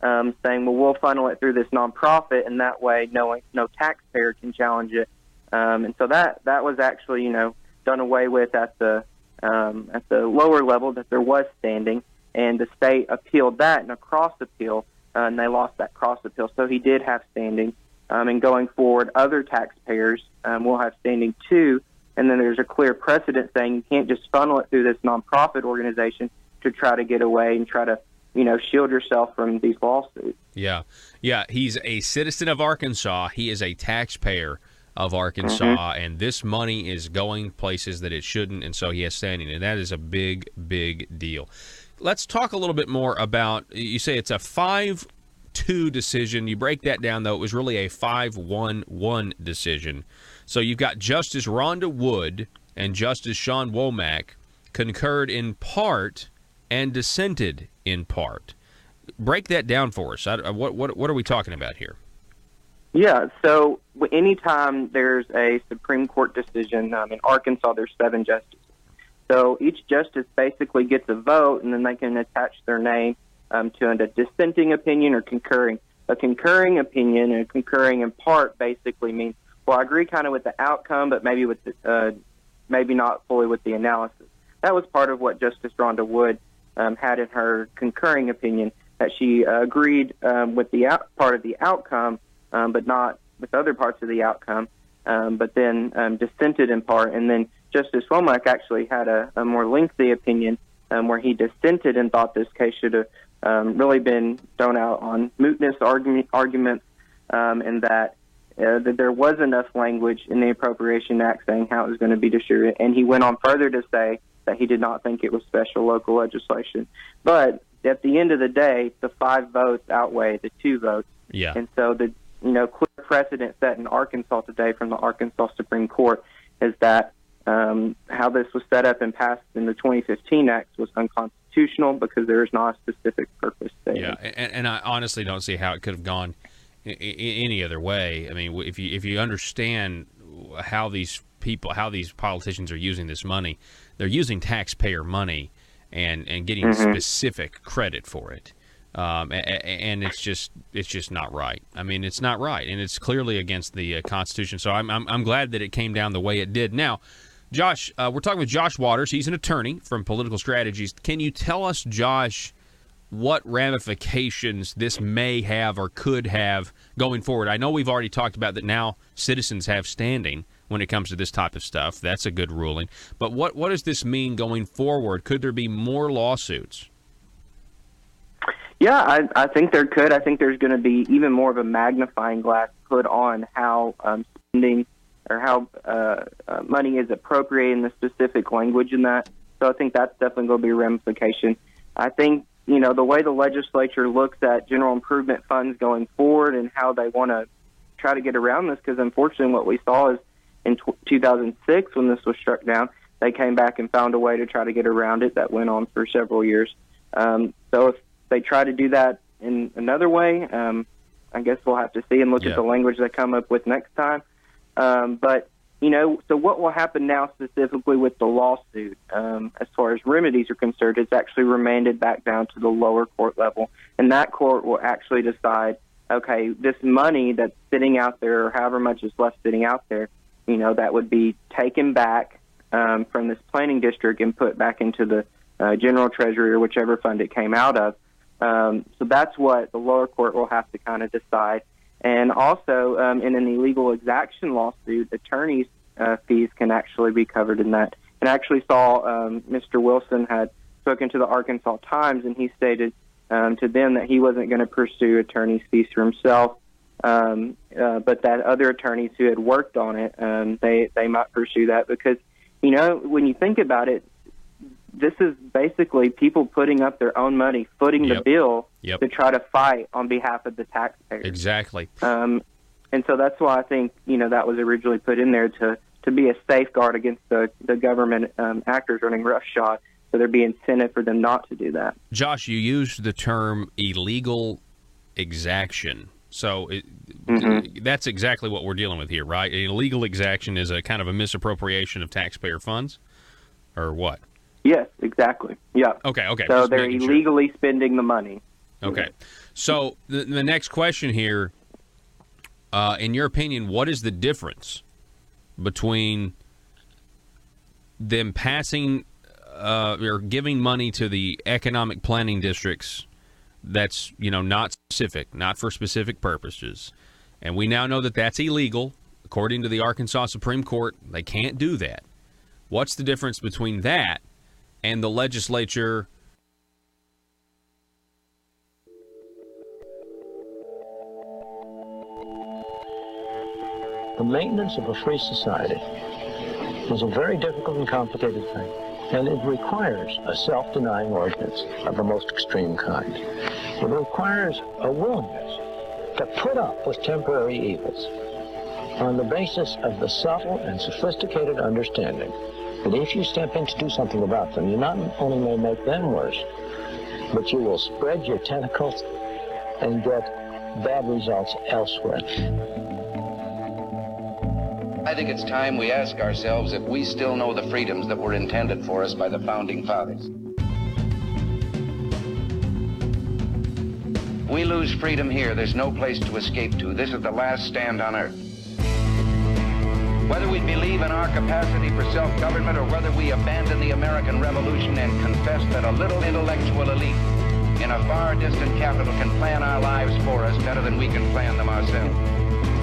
saying, well, we'll funnel it through this nonprofit, and that way no taxpayer can challenge it. And so that was actually, done away with at the lower level, that there was standing, and the state appealed that in a cross appeal, and they lost that cross appeal. So he did have standing, and going forward, other taxpayers will have standing too. And then there's a clear precedent saying you can't just funnel it through this nonprofit organization to try to get away and try to, shield yourself from these lawsuits. Yeah. He's a citizen of Arkansas. He is a taxpayer of Arkansas, and this money is going places that it shouldn't, and so he has standing, and that is a big, big deal. Let's talk a little bit more about, you say it's a 5-2 decision. You break that down, though, it was really a 5-1-1 decision. So you've got Justice Rhonda Wood and Justice Sean Womack concurred in part and dissented in part. Break that down for us. What are we talking about here? Yeah, so anytime there's a Supreme Court decision, in Arkansas there's 7 justices. So each justice basically gets a vote, and then they can attach their name to a dissenting opinion or concurring. A concurring opinion and concurring in part basically means, well, I agree kind of with the outcome, but maybe maybe not fully with the analysis. That was part of what Justice Rhonda Wood had in her concurring opinion, that she agreed with the part of the outcome, but not with other parts of the outcome, but then dissented in part. And then Justice Womack actually had a more lengthy opinion where he dissented and thought this case should have really been thrown out on mootness arguments, and that there was enough language in the Appropriation Act saying how it was going to be distributed. And he went on further to say that he did not think it was special local legislation. But at the end of the day, the 5 votes outweigh the 2 votes. Yeah. And so the clear precedent set in Arkansas today from the Arkansas Supreme Court is that how this was set up and passed in the 2015 Act was unconstitutional because there is not a specific purpose there. Yeah, and I honestly don't see how it could have gone any other way. I mean, if you understand how these politicians are using this money, they're using taxpayer money and getting specific credit for it. And it's just not right. I mean, it's not right, and it's clearly against the Constitution. So I'm glad that it came down the way it did. Now, Josh, we're talking with Josh Waters. He's an attorney from Political Strategies. Can you tell us, Josh, what ramifications this may have or could have going forward? I know we've already talked about that now citizens have standing when it comes to this type of stuff. That's a good ruling. But what does this mean going forward? Could there be more lawsuits? Yeah, I think there could. I think there's going to be even more of a magnifying glass put on how spending or how money is appropriated in the specific language in that. So I think that's definitely going to be a ramification. I think, the way the legislature looks at general improvement funds going forward and how they want to try to get around this, because unfortunately what we saw is in 2006 when this was struck down, they came back and found a way to try to get around it that went on for several years. So if they try to do that in another way, I guess we'll have to see and look at the language they come up with next time. But, so what will happen now specifically with the lawsuit, as far as remedies are concerned, it's actually remanded back down to the lower court level. And that court will actually decide, okay, this money that's sitting out there, or however much is left sitting out there, that would be taken back from this planning district and put back into the general treasury or whichever fund it came out of. So that's what the lower court will have to kind of decide. And also, in an illegal exaction lawsuit, attorneys' fees can actually be covered in that. And I actually saw Mr. Wilson had spoken to the Arkansas Times, and he stated to them that he wasn't going to pursue attorney's fees for himself, but that other attorneys who had worked on it, they might pursue that because, when you think about it, this is basically people putting up their own money, footing the bill to try to fight on behalf of the taxpayers. Exactly. And so that's why I think, that was originally put in there to be a safeguard against the government actors running roughshod, so there'd be incentive for them not to do that. Josh, you used the term illegal exaction. So that's exactly what we're dealing with here, right? Illegal exaction is a kind of a misappropriation of taxpayer funds, or what? Yes, exactly. Yeah. Okay. So Just they're making illegally spending the money. Okay. So the next question here, in your opinion, what is the difference between them passing or giving money to the economic planning districts that's, not specific, not for specific purposes, and we now know that that's illegal, according to the Arkansas Supreme Court? They can't do that. What's the difference between that and the legislature? The maintenance of a free society is a very difficult and complicated thing, and it requires a self-denying ordinance of the most extreme kind. It requires a willingness to put up with temporary evils on the basis of the subtle and sophisticated understanding that if you step in to do something about them, you not only may make them worse, but you will spread your tentacles and get bad results elsewhere. I think it's time we ask ourselves if we still know the freedoms that were intended for us by the Founding Fathers. We lose freedom here, there's no place to escape to. This is the last stand on earth. Whether we believe in our capacity for self-government or whether we abandon the American Revolution and confess that a little intellectual elite in a far distant capital can plan our lives for us better than we can plan them ourselves.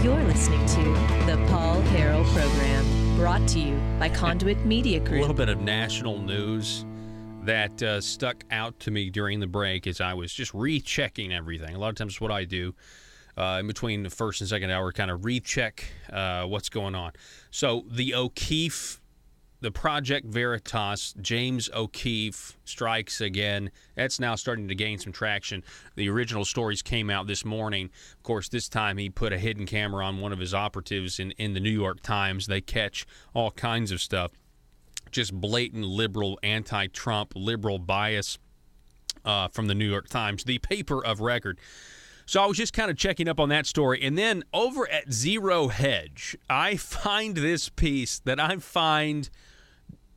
You're listening to the Paul Harrell Program, brought to you by Conduit Media Group. A little bit of national news that stuck out to me during the break as I was just rechecking everything. A lot of times it's what I do in between the first and second hour, kind of recheck what's going on. So the O'Keefe, the Project Veritas, James O'Keefe strikes again. That's now starting to gain some traction. The original stories came out this morning. Of course, this time he put a hidden camera on one of his operatives in the New York Times. They catch all kinds of stuff. Just blatant liberal, anti-Trump, liberal bias from the New York Times, the paper of record. So I was just kind of checking up on that story. And then over at Zero Hedge, I find this piece that I find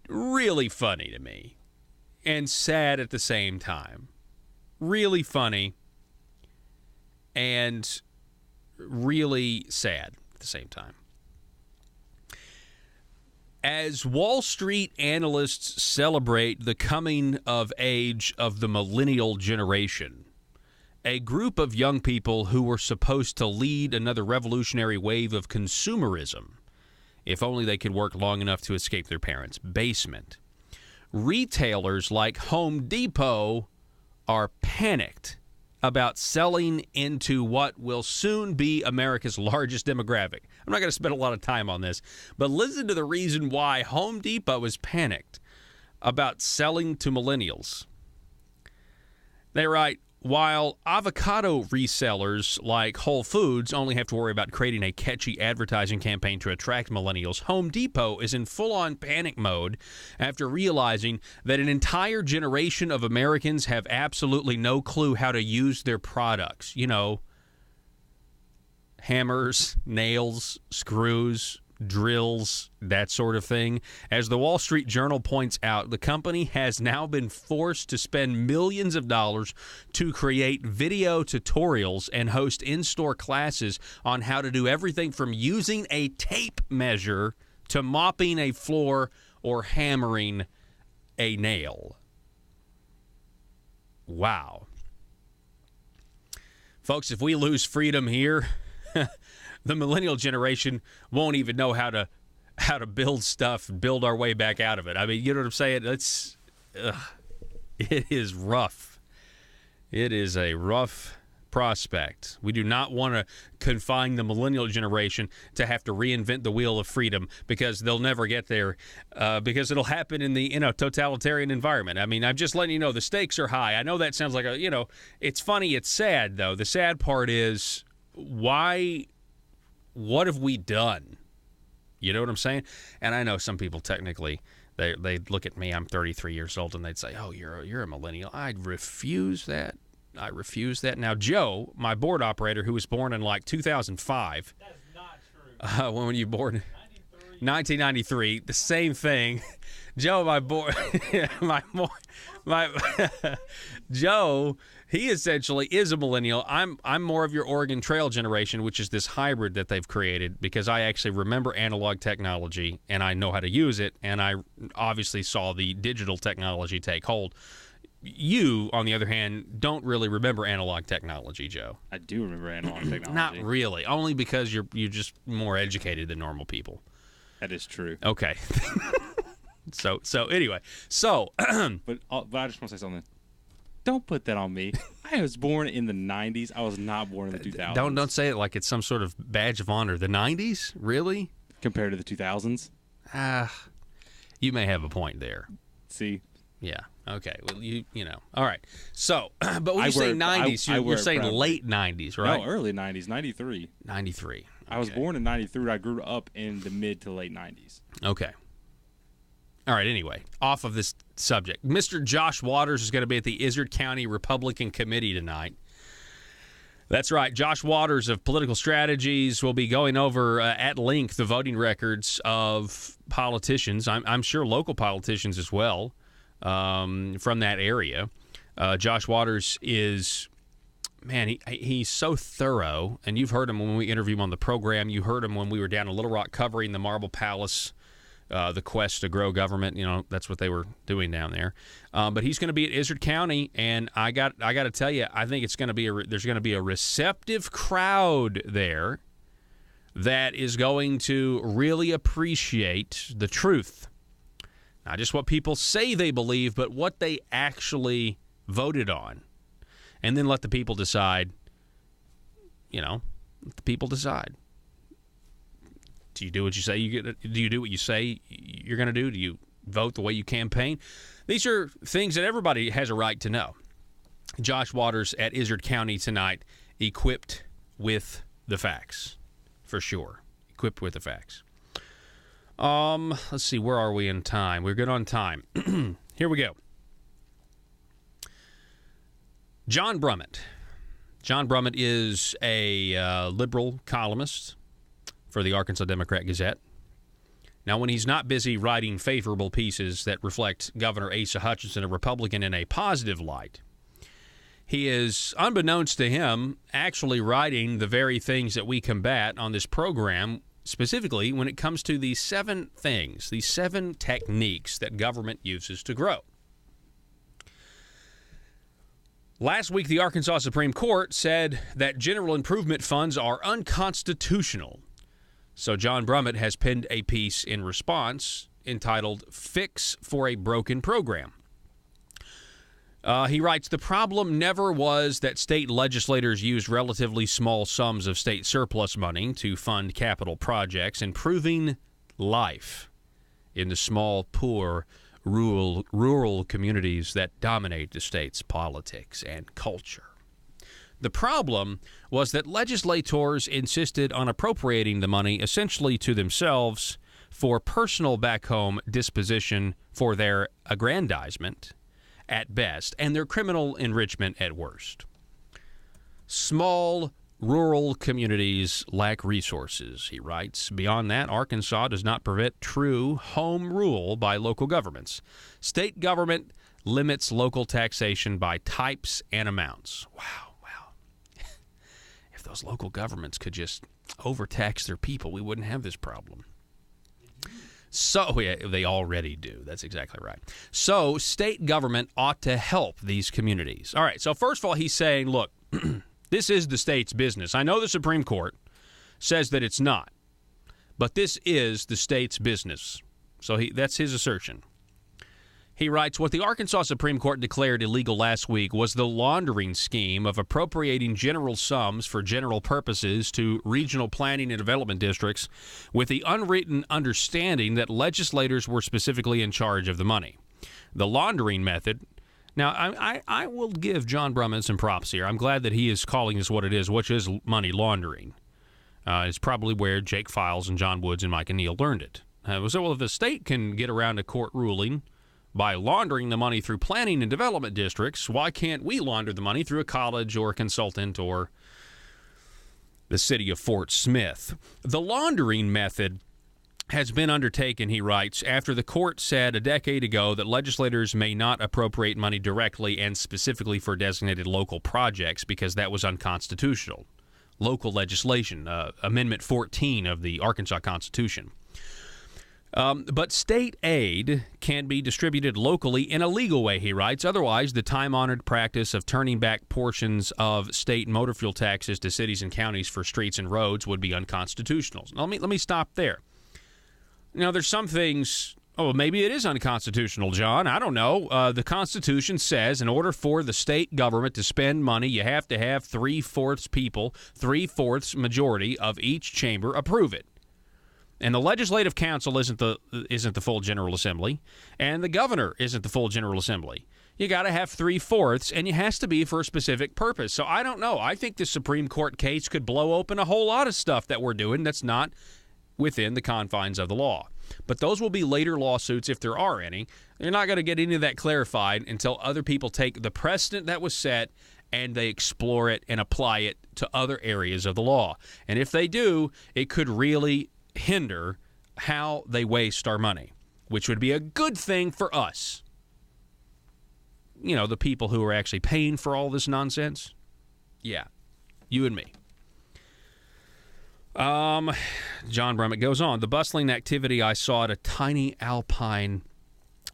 really funny to me and sad at the same time. Really funny and really sad at the same time. As Wall Street analysts celebrate the coming of age of the millennial generation, a group of young people who were supposed to lead another revolutionary wave of consumerism, if only they could work long enough to escape their parents' basement. Retailers like Home Depot are panicked about selling into what will soon be America's largest demographic. I'm not going to spend a lot of time on this, but listen to the reason why Home Depot is panicked about selling to millennials. They write, while avocado resellers like Whole Foods only have to worry about creating a catchy advertising campaign to attract millennials, Home Depot is in full-on panic mode after realizing that an entire generation of Americans have absolutely no clue how to use their products. You know, hammers, nails, screws, drills, that sort of thing. As the Wall Street Journal points out, the company has now been forced to spend millions of dollars to create video tutorials and host in-store classes on how to do everything from using a tape measure to mopping a floor or hammering a nail. Wow. Folks, if we lose freedom here, the millennial generation won't even know how to build stuff and build our way back out of it. I mean, you know what I'm saying? It is rough. It is a rough prospect. We do not want to confine the millennial generation to have to reinvent the wheel of freedom, because they'll never get there, because it'll happen in the totalitarian environment. I mean, I'm just letting you know the stakes are high. I know that sounds like it's funny, it's sad though. The sad part is, what have we done? You know what I'm saying? And I know some people technically they look at me, I'm 33 years old, and they'd say, "Oh, you're a millennial." I'd refuse that. I refuse that. Now, Joe, my board operator, who was born in like 2005. That's not true. When were you born? 1993. The same thing. Joe, Joe, he essentially is a millennial. I'm more of your Oregon Trail generation, which is this hybrid that they've created, because I actually remember analog technology and I know how to use it, and I obviously saw the digital technology take hold. You, on the other hand, don't really remember analog technology, Joe. I do remember analog technology. Not really. Only because you're just more educated than normal people. That is true. Okay. So anyway. But I just want to say something. Don't put that on me. I was born in the 90s. I was not born in the 2000s. Don't say it like it's some sort of badge of honor. The 90s? Really? Compared to the 2000s? You may have a point there. See? Yeah. Okay. Well, you know. All right. So, but when you say 90s, you're saying late 90s, right? No, early 90s, 93. 93. Okay. I was born in 93. I grew up in the mid to late 90s. Okay. All right, anyway, off of this subject. Mr. Josh Waters is going to be at the Izard County Republican Committee tonight. That's right. Josh Waters of Political Strategies will be going over at length the voting records of politicians. I'm sure local politicians as well, from that area. Josh Waters is, man, he's so thorough, and you've heard him when we interviewed him on the program. You heard him when we were down in Little Rock covering the Marble Palace, the quest to grow government. You know, that's what they were doing down there. But he's going to be at Izard County, and I got to tell you, I think it's going to be there's going to be a receptive crowd there that is going to really appreciate the truth. Not just what people say they believe, but what they actually voted on. And then let the people decide, let the people decide. Do you do what you say do you do what you say you're going to do? Do you vote the way you campaign? These are things that everybody has a right to know. Josh Waters at Izard County tonight, equipped with the facts, for sure. Equipped with the facts. Let's see, where are we in time? We're good on time. Here we go. John Brummett. John Brummett is a liberal columnist for the Arkansas Democrat-Gazette. Now, when he's not busy writing favorable pieces that reflect Governor Asa Hutchinson, a Republican, in a positive light, he is, unbeknownst to him, actually writing the very things that we combat on this program, specifically when it comes to these 7 things, these 7 techniques that government uses to grow. Last week, the Arkansas Supreme Court said that general improvement funds are unconstitutional. So John Brummett has penned a piece in response entitled Fix for a Broken Program. He writes, the problem never was that state legislators used relatively small sums of state surplus money to fund capital projects, improving life in the small, poor, rural communities that dominate the state's politics and culture. The problem was that legislators insisted on appropriating the money essentially to themselves for personal back-home disposition for their aggrandizement at best and their criminal enrichment at worst. Small, rural communities lack resources, he writes. Beyond that, Arkansas does not prevent true home rule by local governments. State government limits local taxation by types and amounts. Wow. If those local governments could just overtax their people, we wouldn't have this problem. So, yeah, they already do. That's exactly right. So, state government ought to help these communities. All right, so first of all, he's saying, look, this is the state's business. I know the Supreme Court says that it's not, but this is the state's business. So that's his assertion. He writes, what the Arkansas Supreme Court declared illegal last week was the laundering scheme of appropriating general sums for general purposes to regional planning and development districts with the unwritten understanding that legislators were specifically in charge of the money. The laundering method. Now, I will give John Brumman some props here. I'm glad that he is calling this what it is, which is money laundering. It's probably where Jake Files and John Woods and Mike Neal learned it. So, well, if the state can get around a court ruling by laundering the money through planning and development districts, why can't we launder the money through a college or a consultant or the city of Fort Smith? The laundering method has been undertaken, he writes, after the court said a decade ago that legislators may not appropriate money directly and specifically for designated local projects because that was unconstitutional. Local legislation, Amendment 14 of the Arkansas Constitution. But state aid can be distributed locally in a legal way, he writes. Otherwise, the time-honored practice of turning back portions of state motor fuel taxes to cities and counties for streets and roads would be unconstitutional. Let me stop there. Now, there's some things, maybe it is unconstitutional, John. I don't know. The Constitution says in order for the state government to spend money, you have to have 3/4 people, 3/4 majority of each chamber approve it. And the Legislative Council isn't the full General Assembly, and the governor isn't the full General Assembly. You got to have 3/4, and it has to be for a specific purpose. So I don't know. I think the Supreme Court case could blow open a whole lot of stuff that we're doing that's not within the confines of the law. But those will be later lawsuits if there are any. They're not going to get any of that clarified until other people take the precedent that was set and they explore it and apply it to other areas of the law. And if they do, it could really hinder how they waste our money, which would be a good thing for us. You know, the people who are actually paying for all this nonsense. Yeah, you and me. John Brummett goes on. The bustling activity I saw at Tiny Alpine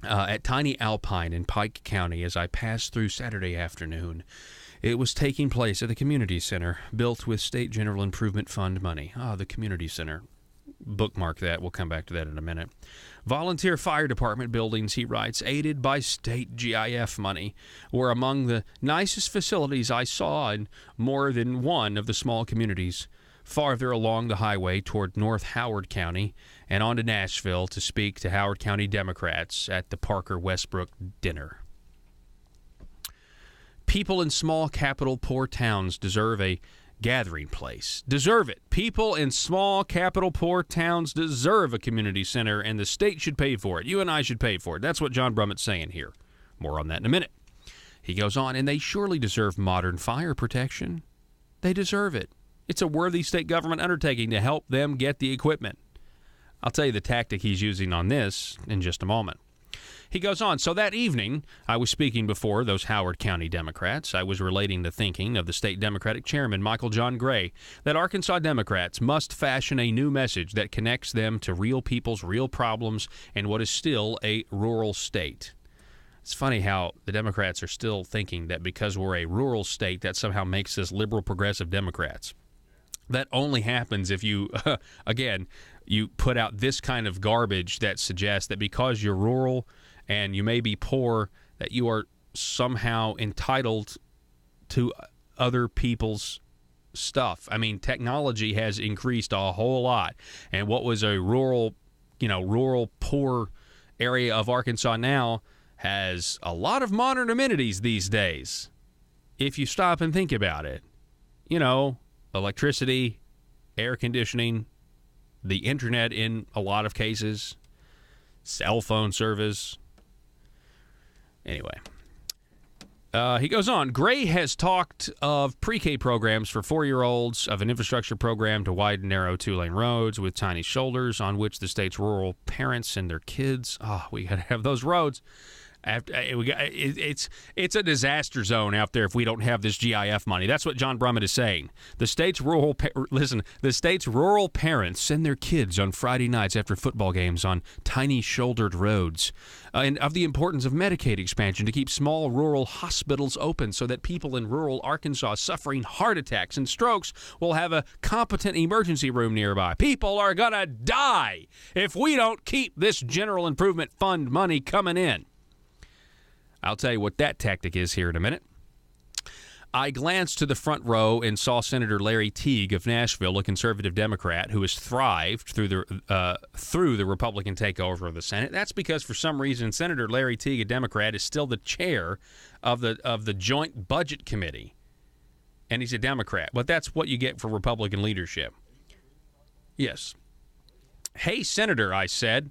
in Pike County as I passed through Saturday afternoon. It was taking place at the community center, built with State General Improvement Fund money. The community center. Bookmark that. We'll come back to that in a minute. Volunteer fire department buildings, he writes, aided by state GIF money, were among the nicest facilities I saw in more than one of the small communities farther along the highway toward North Howard County and on to Nashville to speak to Howard County Democrats at the Parker Westbrook dinner. People in small capital poor towns deserve a gathering place. Deserve it. People in small capital poor towns deserve a community center, and the state should pay for it. You and I should pay for it. That's what John Brummett's saying here. More on that in a minute. He goes on, and they surely deserve modern fire protection. They deserve it. It's a worthy state government undertaking to help them get the equipment. I'll tell you the tactic he's using on this in just a moment. He goes on, so that evening, I was speaking before those Howard County Democrats. I was relating the thinking of the state Democratic chairman, Michael John Gray, that Arkansas Democrats must fashion a new message that connects them to real people's real problems and what is still a rural state. It's funny how the Democrats are still thinking that because we're a rural state, that somehow makes us liberal progressive Democrats. That only happens if you, again, you put out this kind of garbage that suggests that because you're rural and you may be poor, that you are somehow entitled to other people's stuff. I mean, technology has increased a whole lot. And what was a rural poor area of Arkansas now has a lot of modern amenities these days. If you stop and think about it, electricity, air conditioning, the internet in a lot of cases, cell phone service. Anyway, He goes on. Gray has talked of pre-K programs for 4-year-olds, of an infrastructure program to widen narrow 2-lane roads with tiny shoulders on which the state's rural parents and their kids. Oh, we got to have those roads. It's a disaster zone out there if we don't have this GIF money. That's what John Brummett is saying. The state's rural parents send their kids on Friday nights after football games on tiny shouldered roads, and of the importance of Medicaid expansion to keep small rural hospitals open so that people in rural Arkansas suffering heart attacks and strokes will have a competent emergency room nearby. People are gonna die if we don't keep this general improvement fund money coming in. I'll tell you what that tactic is here in a minute. I glanced to the front row and saw Senator Larry Teague of Nashville, a conservative Democrat who has thrived through the Republican takeover of the Senate. That's because, for some reason, Senator Larry Teague, a Democrat, is still the chair of the Joint Budget Committee, and he's a Democrat. But that's what you get for Republican leadership. Yes. Hey, Senator, I said.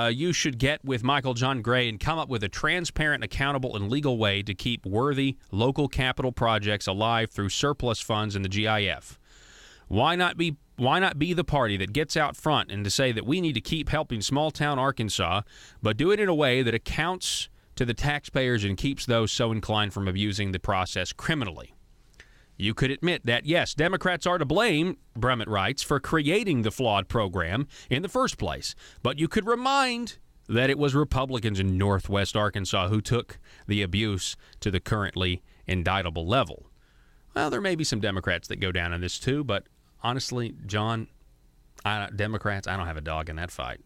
You should get with Michael John Gray and come up with a transparent, accountable, and legal way to keep worthy local capital projects alive through surplus funds in the GIF. Why not be the party that gets out front and to say that we need to keep helping small-town Arkansas, but do it in a way that accounts to the taxpayers and keeps those so inclined from abusing the process criminally? You could admit that, yes, Democrats are to blame, Brummett writes, for creating the flawed program in the first place. But you could remind that it was Republicans in Northwest Arkansas who took the abuse to the currently indictable level. Well, there may be some Democrats that go down in this too, but honestly, John, Democrats, I don't have a dog in that fight.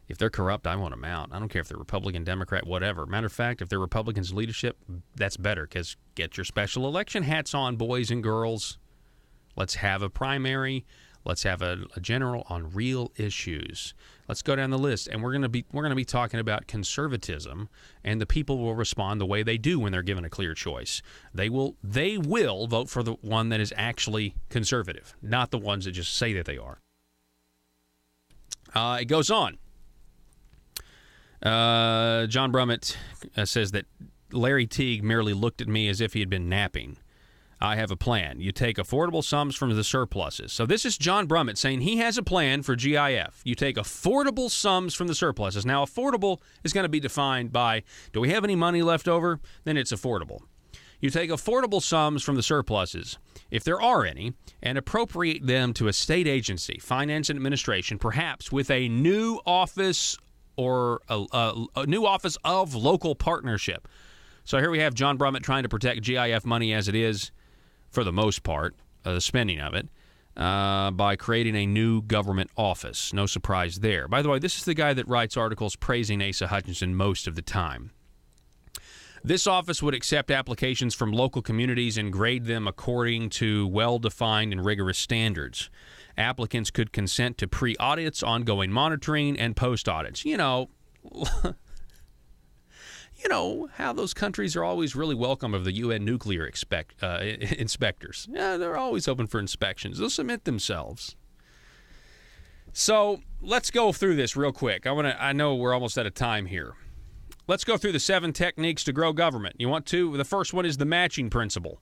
If they're corrupt, I want them out. I don't care if they're Republican, Democrat, whatever. Matter of fact, if they're Republicans' leadership, that's better, because get your special election hats on, boys and girls. Let's have a primary. Let's have a general on real issues. Let's go down the list, and we're going to be talking about conservatism, and the people will respond the way they do when they're given a clear choice. They will vote for the one that is actually conservative, not the ones that just say that they are. It goes on. John Brummett says that Larry Teague merely looked at me as if he had been napping. I have a plan. You take affordable sums from the surpluses. So this is John Brummett saying he has a plan for GIF. You take affordable sums from the surpluses. Now, affordable is going to be defined by, do we have any money left over? Then it's affordable. You take affordable sums from the surpluses, if there are any, and appropriate them to a state agency, finance and administration, perhaps with a new office or a new office of local partnership. So here we have John Brummett trying to protect GIF money as it is, for the most part, the spending of it, by creating a new government office. No surprise there. By the way, this is the guy that writes articles praising Asa Hutchinson most of the time. This office would accept applications from local communities and grade them according to well-defined and rigorous standards. Applicants could consent to pre-audits, ongoing monitoring, and post-audits. You know how those countries are always really welcome of the UN nuclear inspectors. Yeah, they're always open for inspections. They'll submit themselves. So let's go through this real quick. I know we're almost out of time here. Let's go through the 7 techniques to grow government. You want to? The first one is the matching principle.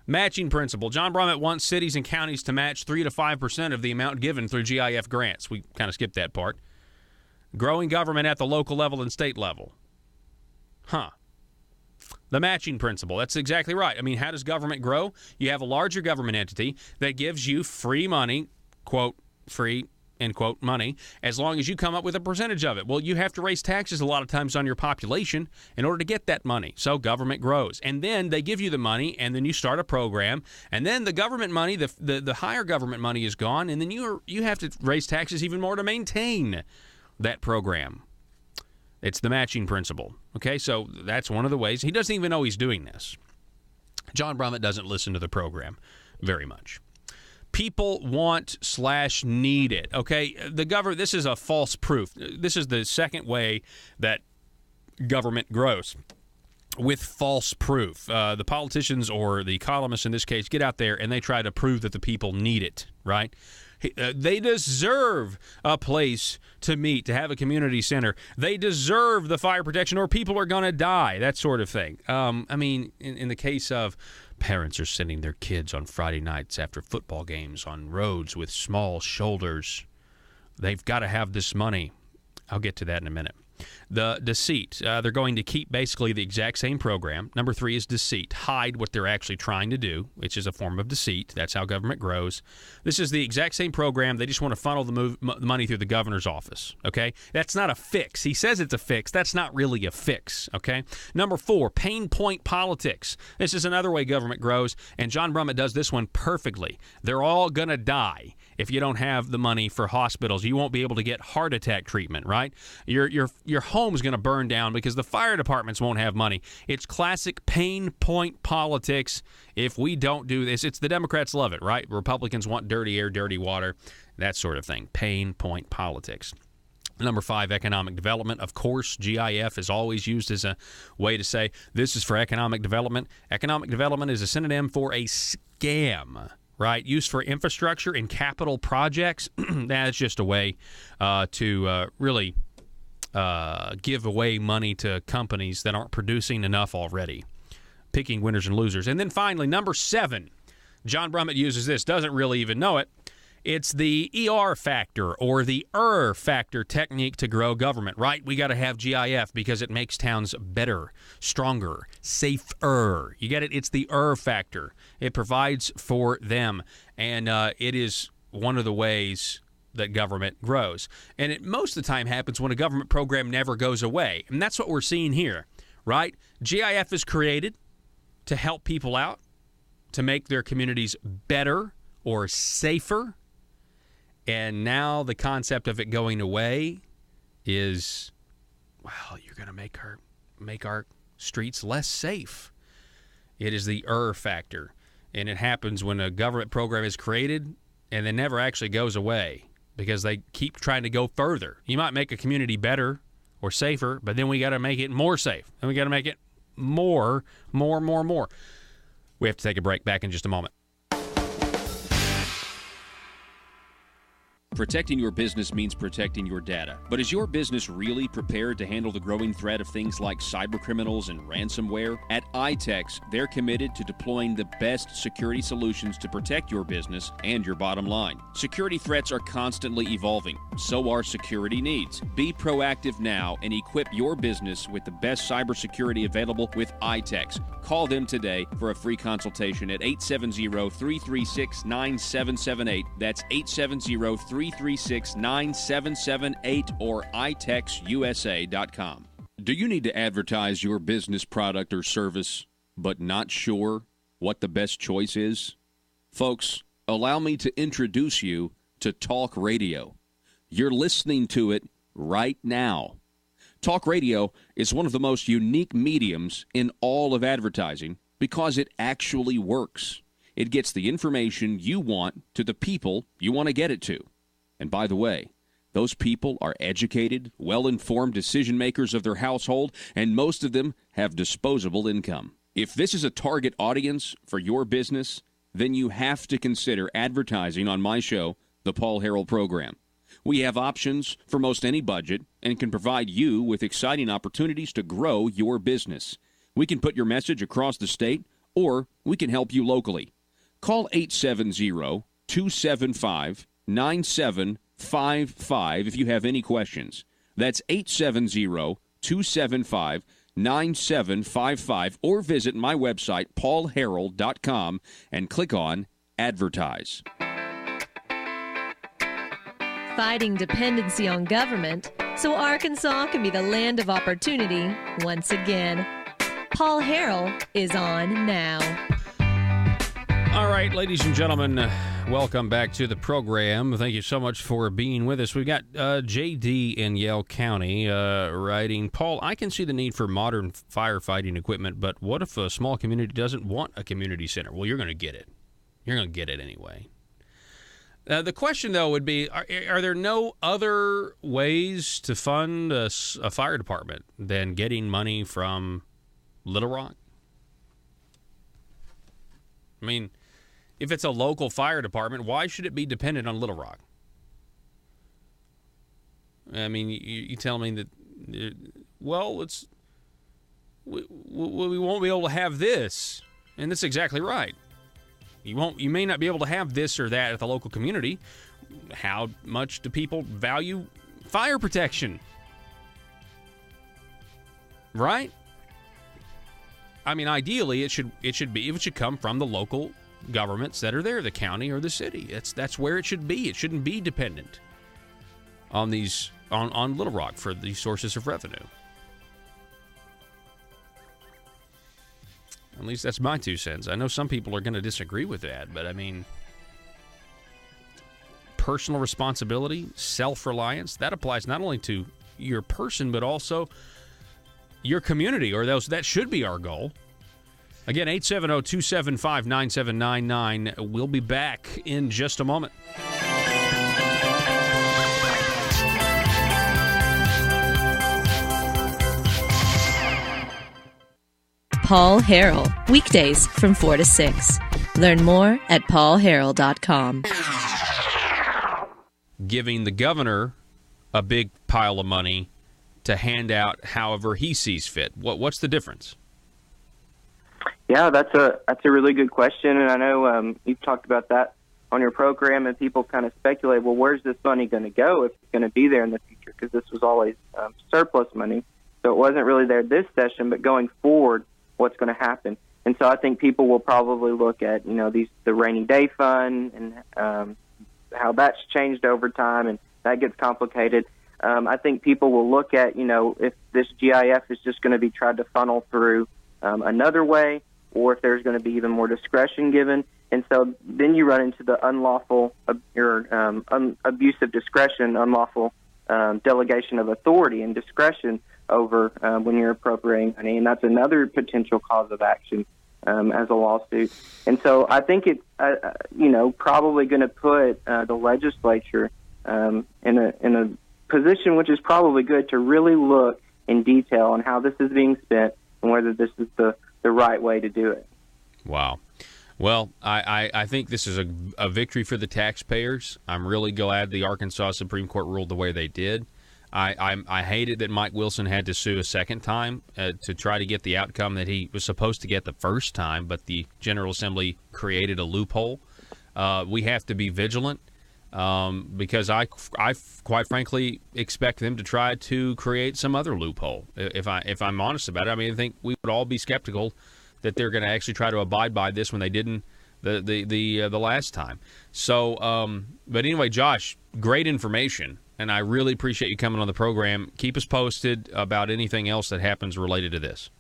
Matching principle. John Brummett wants cities and counties to match 3 to 5% of the amount given through GIF grants. We kind of skipped that part. Growing government at the local level and state level. The matching principle. That's exactly right. I mean, how does government grow? You have a larger government entity that gives you free money, quote, free, end quote, money, as long as you come up with a percentage of it. Well, you have to raise taxes a lot of times on your population in order to get that money. So government grows. And then they give you the money, and then you start a program, and then the government money, the higher government money is gone, and then you have to raise taxes even more to maintain that program. It's the matching principle. Okay, so that's one of the ways. He doesn't even know he's doing this. John Brummett doesn't listen to the program very much. People want/need it. Okay, this is a false proof. This is the second way that government grows. with false proof. The politicians, or the columnists in this case, get out there and they try to prove that the people need it, right? They deserve a place to meet, to have a community center. They deserve the fire protection, or people are going to die, that sort of thing. I mean, in the case of parents are sending their kids on Friday nights after football games on roads with small shoulders, they've got to have this money. I'll get to that in a minute. The deceit. They're going to keep basically the exact same program. Number 3 is deceit. Hide what they're actually trying to do, which is a form of deceit. That's how government grows. This is the exact same program. They just want to funnel the money through the governor's office, okay? That's not a fix. He says it's a fix. That's not really a fix, okay? Number 4, pain point politics. This is another way government grows, and John Brummett does this one perfectly. They're all going to die if you don't have the money for hospitals. You won't be able to get heart attack treatment, right? Your home's going to burn down because the fire departments won't have money. It's classic pain point politics. If we don't do this, the Democrats love it, right? Republicans want dirty air, dirty water, that sort of thing. Pain point politics. Number 5, economic development. Of course, GIF is always used as a way to say this is for economic development. Economic development is a synonym for a scam, right? Used for infrastructure and capital projects. That's just a way to really give away money to companies that aren't producing enough already, picking winners and losers. And then finally, number 7, John Brummett uses this, doesn't really even know it. It's the ER factor, or the factor technique to grow government, right? We got to have GIF because it makes towns better, stronger, safer. You get it? It's the factor. It provides for them, and it is one of the ways that government grows. And it most of the time happens when a government program never goes away. And that's what we're seeing here, right? GIF is created to help people out, to make their communities better or safer. And now the concept of it going away is, well, you're going to make our streets less safe. It is the factor. And it happens when a government program is created and then never actually goes away, because they keep trying to go further. You might make a community better or safer, but then we got to make it more safe. And we got to make it more. We have to take a break. Back in just a moment. Protecting your business means protecting your data. But is your business really prepared to handle the growing threat of things like cybercriminals and ransomware? At iTex, they're committed to deploying the best security solutions to protect your business and your bottom line. Security threats are constantly evolving. So are security needs. Be proactive now and equip your business with the best cybersecurity available with iTex. Call them today for a free consultation at 870-336-9778. That's 870-336-9778 or itexusa.com. Do you need to advertise your business product or service, but not sure what the best choice is? Folks, allow me to introduce you to Talk Radio. You're listening to it right now. Talk radio is one of the most unique mediums in all of advertising because it actually works. It gets the information you want to the people you want to get it to. And by the way, those people are educated, well-informed decision makers of their household, and most of them have disposable income. If this is a target audience for your business, then you have to consider advertising on my show, The Paul Harrell Program. We have options for most any budget and can provide you with exciting opportunities to grow your business. We can put your message across the state, or we can help you locally. Call 870-275-9755 if you have any questions. That's 870-275-9755, or visit my website, paulharrell.com, and click on Advertise. Fighting dependency on government so Arkansas can be the land of opportunity once again. Paul Harrell is on now. All right, ladies and gentlemen, welcome back to the program. Thank you so much for being with us. We've got J.D. in Yale County writing, Paul, I can see the need for modern firefighting equipment, but what if a small community doesn't want a community center? Well, you're going to get it. You're going to get it anyway. The question, though, would be, are there no other ways to fund a fire department than getting money from Little Rock? I mean, if it's a local fire department, why should it be dependent on Little Rock? I mean, you tell me that, well, we won't be able to have this, and that's exactly right. You may not be able to have this or that at the local community. How much do people value fire protection? Right? I mean, ideally, it should come from the local governments that are there, the county or the city. That's where it should be. It shouldn't be dependent on on Little Rock for these sources of revenue. At least that's my 2 cents. I know some people are going to disagree with that, but I mean, personal responsibility, self-reliance, that applies not only to your person, but also your community, or that should be our goal. Again, 870-275-9799. We'll be back in just a moment. Paul Harrell, weekdays from 4 to 6. Learn more at paulharrell.com. Giving the governor a big pile of money to hand out however he sees fit. What's the difference? Yeah, that's a really good question, and I know you've talked about that on your program, and people kind of speculate, well, where's this money going to go if it's going to be there in the future? Because this was always surplus money, so it wasn't really there this session, but going forward, what's going to happen? And so I think people will probably look at, the rainy day fund and how that's changed over time, and that gets complicated. I think people will look at, if this GIF is just going to be tried to funnel through another way, or if there's going to be even more discretion given. And so then you run into the unlawful abusive discretion, unlawful delegation of authority and discretion over when you're appropriating money, and that's another potential cause of action as a lawsuit. And so I think it's probably going to put the legislature in a position which is probably good to really look in detail on how this is being spent and whether this is the right way to do it. Wow. Well, I think this is a victory for the taxpayers. I'm really glad the Arkansas Supreme Court ruled the way they did. I hated that Mike Wilson had to sue a second time to try to get the outcome that he was supposed to get the first time, but the General Assembly created a loophole. We have to be vigilant because I quite frankly expect them to try to create some other loophole. If I'm honest about it, I mean, I think we would all be skeptical that they're going to actually try to abide by this when they didn't the last time. So, but anyway, Josh, great information. And I really appreciate you coming on the program. Keep us posted about anything else that happens related to this,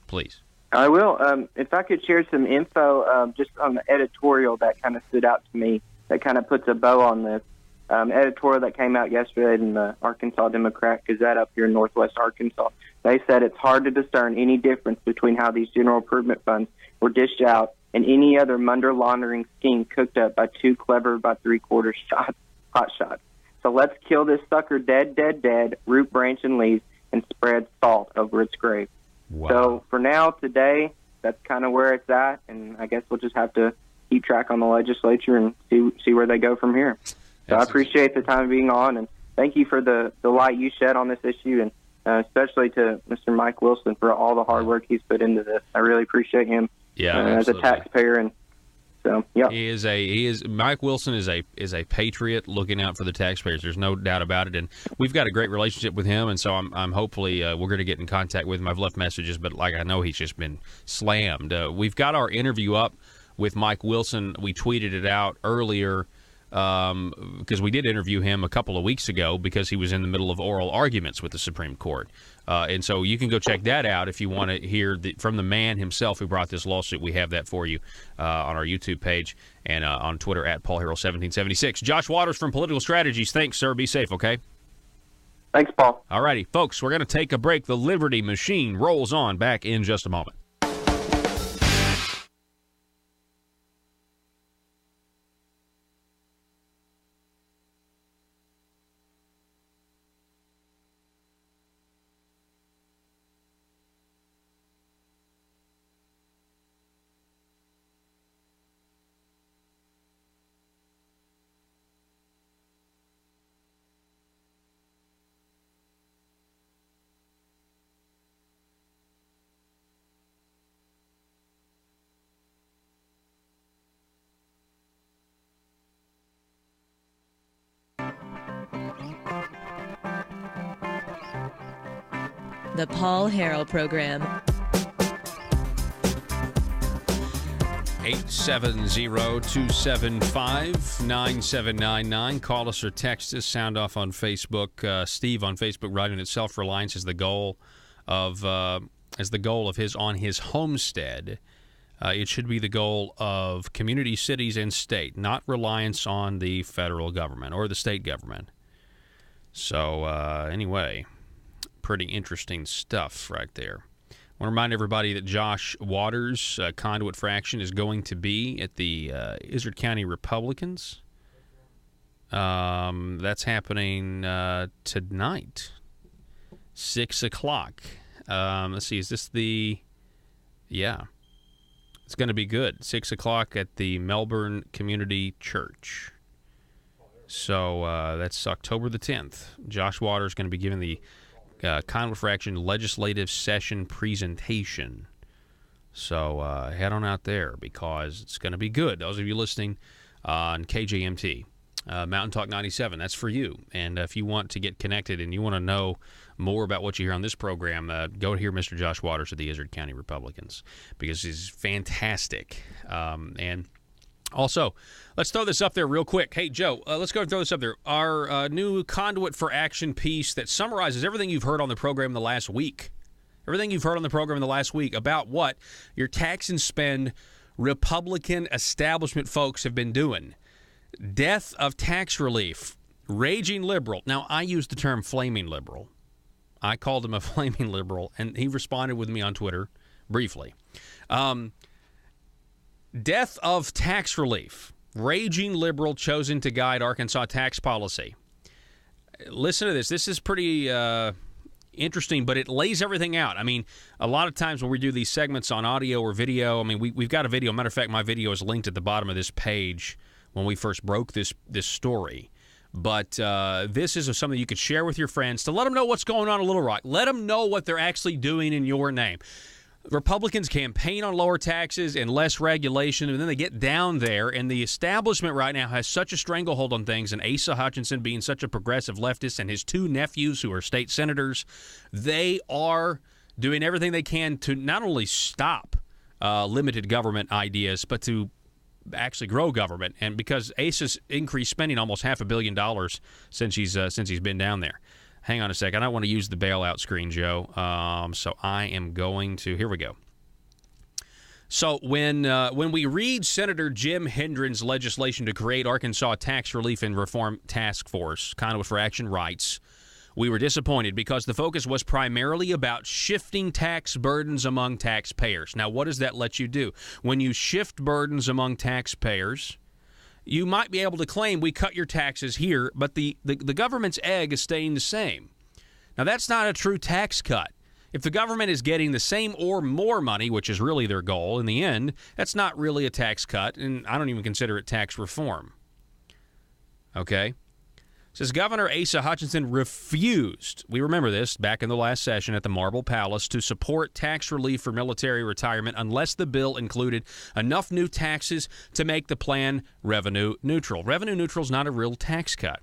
please. I will. If I could share some info just on the editorial that kind of stood out to me, that kind of puts a bow on this. Editorial that came out yesterday in the Arkansas Democrat Gazette up here in Northwest Arkansas. They said it's hard to discern any difference between how these general improvement funds were dished out and any other money laundering scheme cooked up by two clever by three-quarter hot shots. So let's kill this sucker dead, root, branch, and leaves, and spread salt over its grave. Wow. So for now, today, that's kind of where it's at, and I guess we'll just have to keep track on the legislature and see where they go from here. So I appreciate the time being on, and thank you for the light you shed on this issue, and especially to Mr. Mike Wilson for all the hard work he's put into this. I really appreciate him as a taxpayer, and so yeah, Mike Wilson is a patriot looking out for the taxpayers. There's no doubt about it, and we've got a great relationship with him. And so I'm hopefully we're going to get in contact with him. I've left messages, but I know he's just been slammed. We've got our interview up with Mike Wilson. We tweeted it out earlier because we did interview him a couple of weeks ago because he was in the middle of oral arguments with the Supreme Court. And so you can go check that out if you want to hear from the man himself who brought this lawsuit. We have that for you on our YouTube page and on Twitter at Paul Harrell 1776. Josh Waters from Political Strategies. Thanks, sir. Be safe, okay? Thanks, Paul. All righty, folks, we're going to take a break. The Liberty Machine rolls on back in just a moment. The Paul Harrell Program. 870-275-9799. Call us or text us. Sound off on Facebook. Steve on Facebook writing that self-reliance is the goal of his on his homestead. It should be the goal of community, cities, and state, not reliance on the federal government or the state government. So anyway, pretty interesting stuff right there. I want to remind everybody that Josh Waters, conduit for action, is going to be at the Izard County Republicans. That's happening tonight, 6 o'clock. Let's see, is this the... Yeah. It's going to be good. 6 o'clock at the Melbourne Community Church. So that's October the 10th. Josh Waters is going to be giving the Conduit for Action legislative session presentation. So head on out there because it's going to be good. Those of you listening on KJMT, Mountain Talk 97, that's for you. And if you want to get connected and you want to know more about what you hear on this program, go hear Mr. Josh Waters of the Izard County Republicans because he's fantastic. And also, let's throw this up there real quick. Hey, Joe, let's go and throw this up there. Our new Conduit for Action piece that summarizes everything you've heard on the program the last week. Everything you've heard on the program in the last week about what your tax and spend Republican establishment folks have been doing. Death of tax relief. Raging liberal. Now, I used the term flaming liberal. I called him a flaming liberal, and he responded with me on Twitter briefly. Death of tax relief. Raging liberal chosen to guide Arkansas tax policy. Listen to this. This is pretty interesting, but it lays everything out. I mean, a lot of times when we do these segments on audio or video, I mean, we've got a video. Matter of fact, my video is linked at the bottom of this page when we first broke this story. But this is something you could share with your friends to let them know what's going on in Little Rock. Let them know what they're actually doing in your name. Republicans campaign on lower taxes and less regulation, and then they get down there, and the establishment right now has such a stranglehold on things, and Asa Hutchinson being such a progressive leftist and his two nephews who are state senators, they are doing everything they can to not only stop limited government ideas, but to actually grow government. And because Asa's increased spending almost $500 million since he's been down there. Hang on a second. I don't want to use the bailout screen, Joe. So I am going to. Here we go. So when we read Senator Jim Hendren's legislation to create Arkansas Tax Relief and Reform Task Force, Conduit for Action writes, we were disappointed because the focus was primarily about shifting tax burdens among taxpayers. Now, what does that let you do? When you shift burdens among taxpayers, you might be able to claim we cut your taxes here, but the government's egg is staying the same. Now, that's not a true tax cut. If the government is getting the same or more money, which is really their goal in the end, that's not really a tax cut, and I don't even consider it tax reform. Okay? Says Governor Asa Hutchinson refused, we remember this back in the last session at the Marble Palace, to support tax relief for military retirement unless the bill included enough new taxes to make the plan revenue neutral. Revenue neutral is not a real tax cut.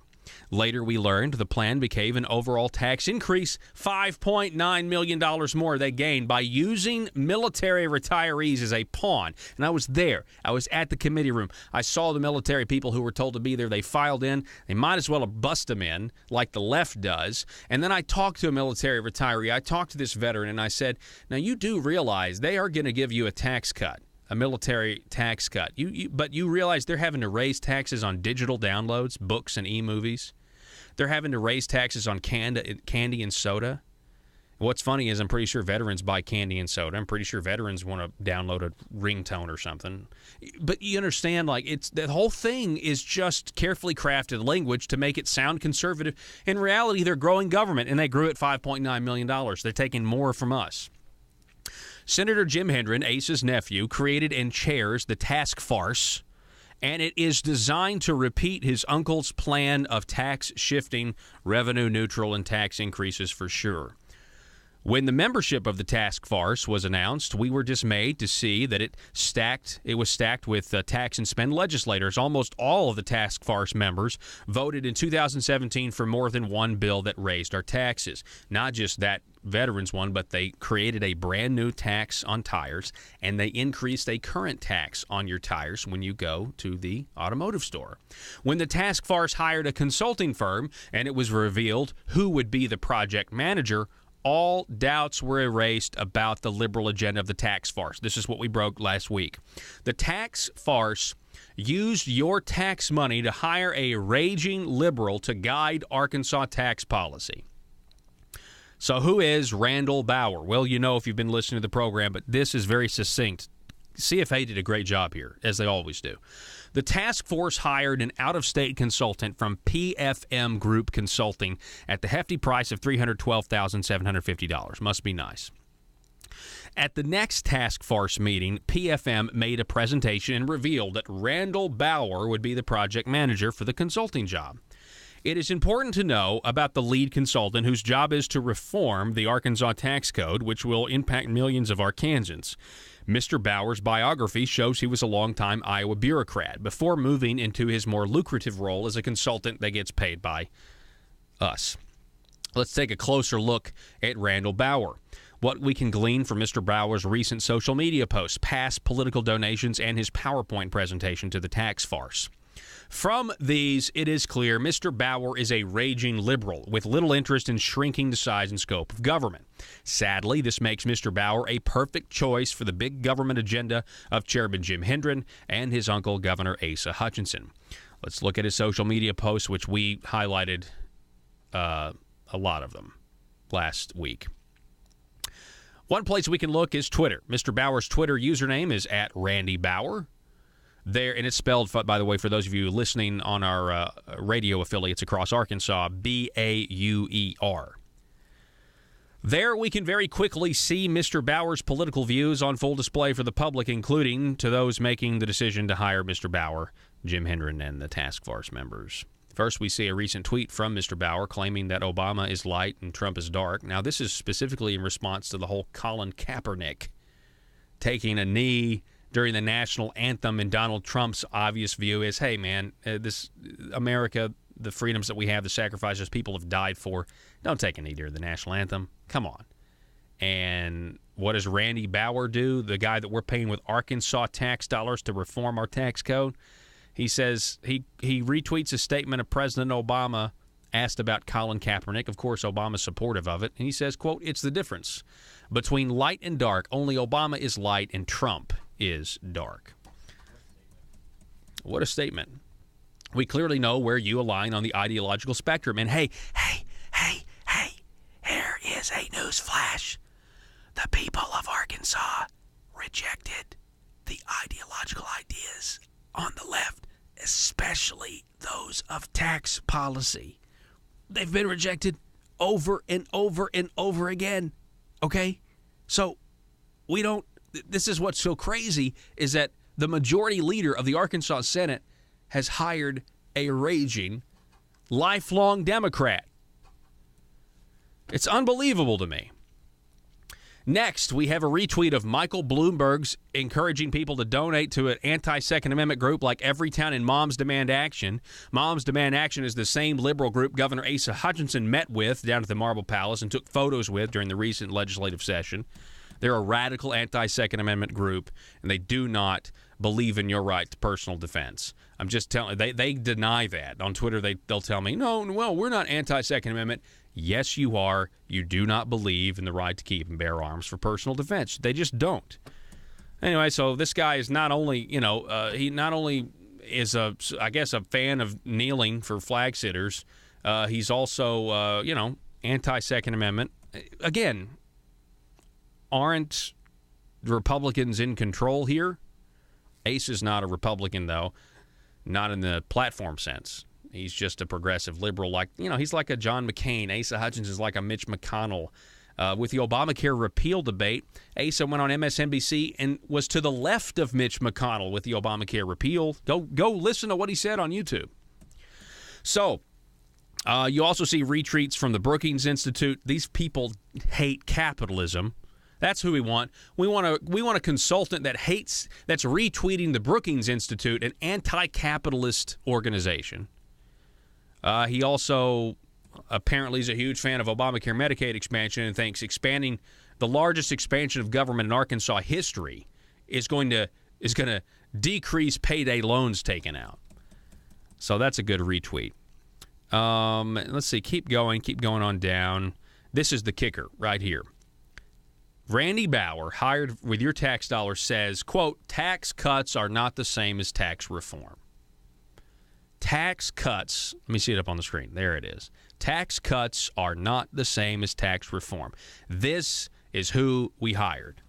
Later, we learned the plan became an overall tax increase, $5.9 million more they gained by using military retirees as a pawn. And I was there. I was at the committee room. I saw the military people who were told to be there. They filed in. They might as well have bust them in like the left does. And then I talked to a military retiree. I talked to this veteran, and I said, now you do realize they are going to give you a tax cut. A military tax cut. But you realize they're having to raise taxes on digital downloads, books, and e-movies. They're having to raise taxes on candy and soda. What's funny is I'm pretty sure veterans buy candy and soda. I'm pretty sure veterans want to download a ringtone or something. But you understand, like, the whole thing is just carefully crafted language to make it sound conservative. In reality, they're growing government, and they grew at $5.9 million. They're taking more from us. Senator Jim Hendren, Asa's nephew, created and chairs the task force, and it is designed to repeat his uncle's plan of tax shifting, revenue neutral, and tax increases for sure. When the membership of the task force was announced, we were dismayed to see that it was stacked with tax and spend legislators. Almost all of the task force members voted in 2017 for more than one bill that raised our taxes. Not just that veterans one, but they created a brand new tax on tires, and they increased a current tax on your tires when you go to the automotive store. When the task force hired a consulting firm and it was revealed who would be the project manager, all doubts were erased about the liberal agenda of the tax farce. This is what we broke last week. The tax farce used your tax money to hire a raging liberal to guide Arkansas tax policy. So who is Randall Bauer? Well, you know if you've been listening to the program, but this is very succinct. CFA did a great job here, as they always do. The task force hired an out-of-state consultant from PFM Group Consulting at the hefty price of $312,750. Must be nice. At the next task force meeting, PFM made a presentation and revealed that Randall Bauer would be the project manager for the consulting job. It is important to know about the lead consultant whose job is to reform the Arkansas tax code, which will impact millions of Arkansans. Mr. Bauer's biography shows he was a longtime Iowa bureaucrat before moving into his more lucrative role as a consultant that gets paid by us. Let's take a closer look at Randall Bauer. What we can glean from Mr. Bauer's recent social media posts, past political donations, and his PowerPoint presentation to the tax farce. From these, it is clear Mr. Bauer is a raging liberal with little interest in shrinking the size and scope of government. Sadly, this makes Mr. Bauer a perfect choice for the big government agenda of Chairman Jim Hendren and his uncle, Governor Asa Hutchinson. Let's look at his social media posts, which we highlighted a lot of them last week. One place we can look is Twitter. Mr. Bauer's Twitter username is @RandyBauer. There, and it's spelled, by the way, for those of you listening on our radio affiliates across Arkansas, Bauer. There we can very quickly see Mr. Bauer's political views on full display for the public, including to those making the decision to hire Mr. Bauer, Jim Hendren, and the task force members. First, we see a recent tweet from Mr. Bauer claiming that Obama is light and Trump is dark. Now, this is specifically in response to the whole Colin Kaepernick taking a knee during the national anthem, and Donald Trump's obvious view is, hey, man, this America, the freedoms that we have, the sacrifices people have died for, don't take a knee during the national anthem. Come on. And what does Randy Bauer do, the guy that we're paying with Arkansas tax dollars to reform our tax code? He says he retweets a statement of President Obama asked about Colin Kaepernick. Of course, Obama's supportive of it. And he says, quote, "It's the difference between light and dark. Only Obama is light and Trump is dark." What a statement. We clearly know where you align on the ideological spectrum. And hey, here is a news flash. The people of Arkansas rejected the ideological ideas on the left, especially those of tax policy. They've been rejected over and over and over again. Okay? So this is what's so crazy is that the majority leader of the Arkansas Senate has hired a raging, lifelong Democrat. It's unbelievable to me. Next, we have a retweet of Michael Bloomberg's encouraging people to donate to an anti-Second Amendment group like Everytown and Moms Demand Action. Moms Demand Action is the same liberal group Governor Asa Hutchinson met with down at the Marble Palace and took photos with during the recent legislative session. They're a radical anti-Second Amendment group, and they do not believe in your right to personal defense. I'm just telling you, they deny that. On Twitter, they'll tell me, no, well, we're not anti-Second Amendment. Yes, you are. You do not believe in the right to keep and bear arms for personal defense. They just don't. Anyway, so this guy is not only, he not only is a fan of kneeling for flag sitters, he's also, anti-Second Amendment. Again, aren't Republicans in control here? Ace is not a Republican, though, not in the platform sense. He's just a progressive liberal, he's like a John McCain. Asa Hutchinson's like a Mitch McConnell. With the Obamacare repeal debate, Asa went on MSNBC and was to the left of Mitch McConnell with the Obamacare repeal. Go listen to what he said on YouTube. So, You also see retweets from the Brookings Institute. These people hate capitalism. That's who we want. We want a consultant that's retweeting the Brookings Institute, an anti-capitalist organization. He also apparently is a huge fan of Obamacare Medicaid expansion and thinks expanding the largest expansion of government in Arkansas history is going to decrease payday loans taken out. So that's a good retweet. Let's see. Keep going on down. This is the kicker right here. Randy Bauer, hired with your tax dollars, says, quote, tax cuts are not the same as tax reform. Tax cuts, let me see it up on the screen. There it is. Tax cuts are not the same as tax reform. This is who we hired.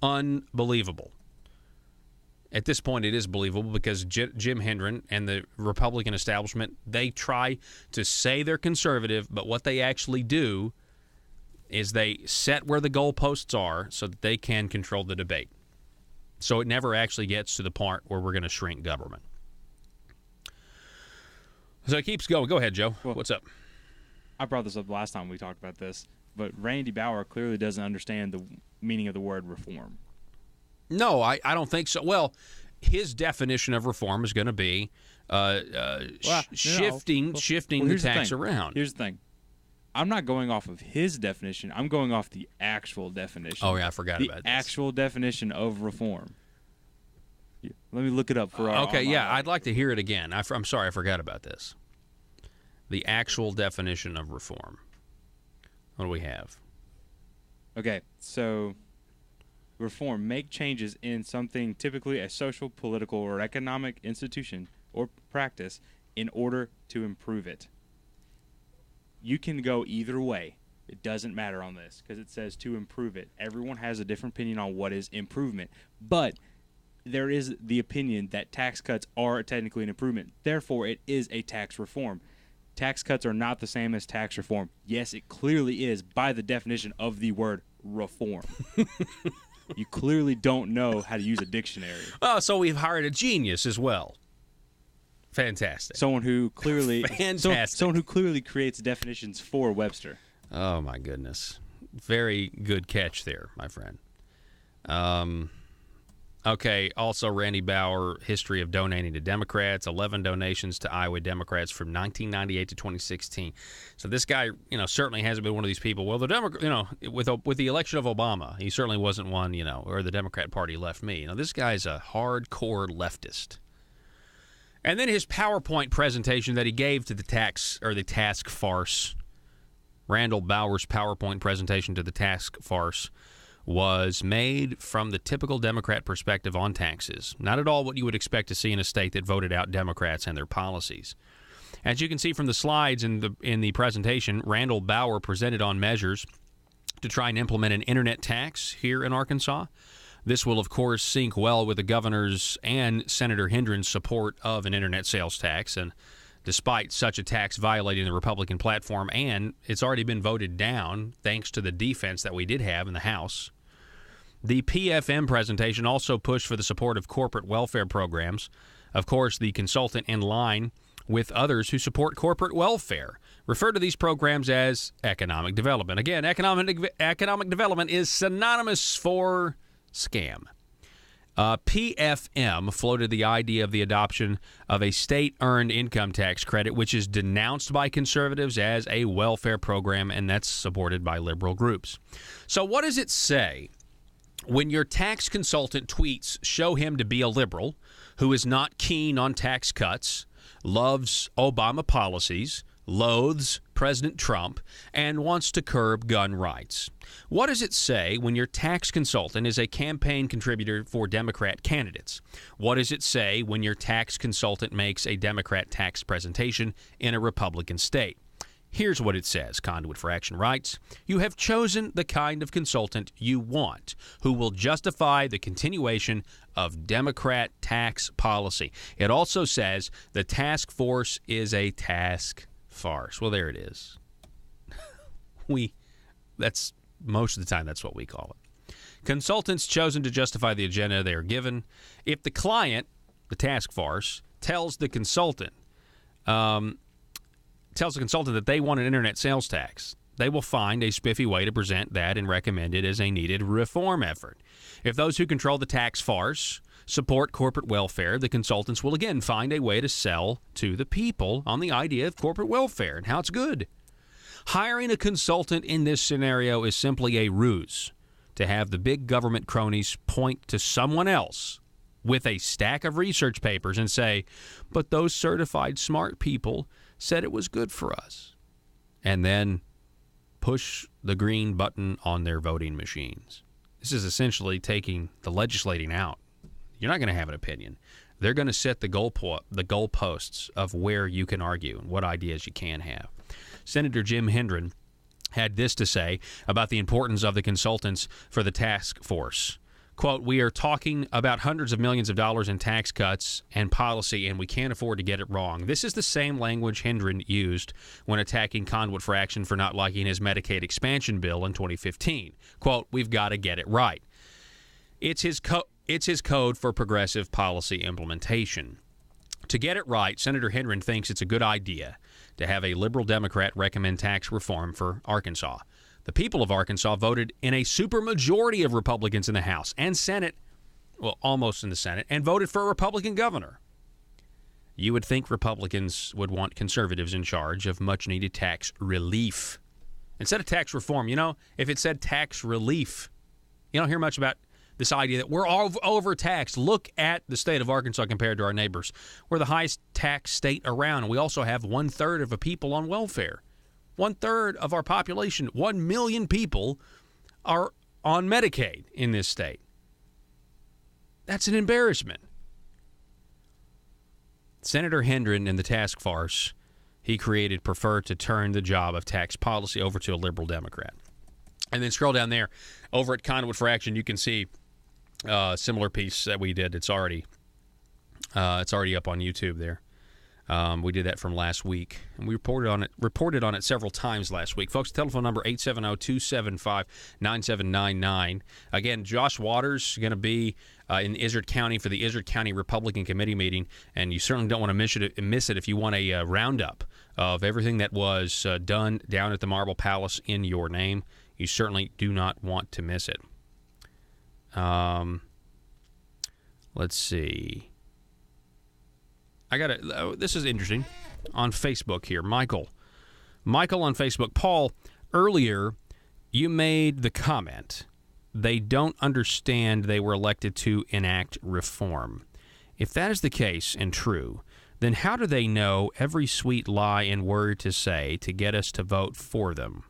Unbelievable. At this point, it is believable because Jim Hendren and the Republican establishment, they try to say they're conservative, but what they actually do is they set where the goalposts are so that they can control the debate. So it never actually gets to the part where we're going to shrink government. So it keeps going. Go ahead, Joe. What's up? I brought this up last time we talked about this, but Randy Bauer clearly doesn't understand the meaning of the word reform. No, I don't think so. Well, his definition of reform is going to be shifting the tax around. Here's the thing. I'm not going off of his definition. I'm going off the actual definition. Oh, yeah, I forgot about this. The actual definition of reform. Let me look it up for our Okay, yeah, I'd like to hear it again. I'm sorry, I forgot about this. The actual definition of reform. What do we have? Okay, so reform, make changes in something, typically a social, political, or economic institution or practice in order to improve it. You can go either way. It doesn't matter on this because it says to improve it. Everyone has a different opinion on what is improvement. But there is the opinion that tax cuts are technically an improvement. Therefore, it is a tax reform. Tax cuts are not the same as tax reform. Yes, it clearly is by the definition of the word reform. You clearly don't know how to use a dictionary. Oh, so we've hired a genius as well. Fantastic. Someone who clearly Fantastic. Someone who clearly creates definitions for Webster. Oh my goodness. Very good catch there, my friend. Okay, also Randy Bauer, history of donating to Democrats, 11 donations to Iowa Democrats from 1998 to 2016. So this guy, certainly hasn't been one of these people. Well, the with the election of Obama, he certainly wasn't one, or the Democrat Party left me. This guy's a hardcore leftist. And then his PowerPoint presentation that he gave to the task farce, Randall Bauer's PowerPoint presentation to the task farce, was made from the typical Democrat perspective on taxes. Not at all what you would expect to see in a state that voted out Democrats and their policies. As you can see from the slides in the presentation, Randall Bauer presented on measures to try and implement an internet tax here in Arkansas. This will, of course, sync well with the governor's and Senator Hendren's support of an internet sales tax. And despite such a tax violating the Republican platform, and it's already been voted down thanks to the defense that we did have in the House, the PFM presentation also pushed for the support of corporate welfare programs. Of course, the consultant in line with others who support corporate welfare refer to these programs as economic development. Again, economic development is synonymous for scam. PFM floated the idea of the adoption of a state-earned income tax credit, which is denounced by conservatives as a welfare program, and that's supported by liberal groups. So what does it say when your tax consultant tweets show him to be a liberal who is not keen on tax cuts, loves Obama policies, loathes President Trump, and wants to curb gun rights? What does it say when your tax consultant is a campaign contributor for Democrat candidates? What does it say when your tax consultant makes a Democrat tax presentation in a Republican state? Here's what it says, Conduit for Action writes, you have chosen the kind of consultant you want, who will justify the continuation of Democrat tax policy. It also says the task force is a task farce. Well, there it is. That's most of the time that's what we call it. Consultants chosen to justify the agenda they are given. If the client, the task force, tells the consultant tells a consultant that they want an internet sales tax, they will find a spiffy way to present that and recommend it as a needed reform effort. If those who control the tax farce support corporate welfare, the consultants will again find a way to sell to the people on the idea of corporate welfare and how it's good. Hiring a consultant in this scenario is simply a ruse to have the big government cronies point to someone else with a stack of research papers and say, but those certified smart people said it was good for us. And then push the green button on their voting machines. This is essentially taking the legislating out. You're not going to have an opinion. They're going to set the goalposts of where you can argue and what ideas you can have. Senator Jim Hendren had this to say about the importance of the consultants for the task force. Quote, we are talking about hundreds of millions of dollars in tax cuts and policy, and we can't afford to get it wrong. This is the same language Hendren used when attacking Conduit for Action for not liking his Medicaid expansion bill in 2015. Quote, we've got to get it right. It's his code for progressive policy implementation. To get it right, Senator Hendren thinks it's a good idea to have a liberal Democrat recommend tax reform for Arkansas. The people of Arkansas voted in a supermajority of Republicans in the House and Senate, well, almost in the Senate, and voted for a Republican governor. You would think Republicans would want conservatives in charge of much-needed tax relief. Instead of tax reform, if it said tax relief, you don't hear much about this idea that we're all overtaxed. Look at the state of Arkansas compared to our neighbors. We're the highest tax state around, and we also have 1/3 of the people on welfare. 1/3 of our population, 1 million people, are on Medicaid in this state. That's an embarrassment. Senator Hendren and the task force he created prefer to turn the job of tax policy over to a liberal Democrat. And then scroll down there. Over at Conduit for Action, you can see a similar piece that we did. It's already up on YouTube there. We did that from last week, and we reported on it several times last week. Folks, telephone number 870-275-9799. Again, Josh Waters is going to be in Izard County for the Izard County Republican Committee meeting, and you certainly don't want to miss it if you want a roundup of everything that was done down at the Marble Palace in your name. You certainly do not want to miss it. Let's see. This is interesting on Facebook here. Michael on Facebook. Paul, earlier you made the comment, they don't understand they were elected to enact reform. If that is the case and true, then how do they know every sweet lie and word to say to get us to vote for them?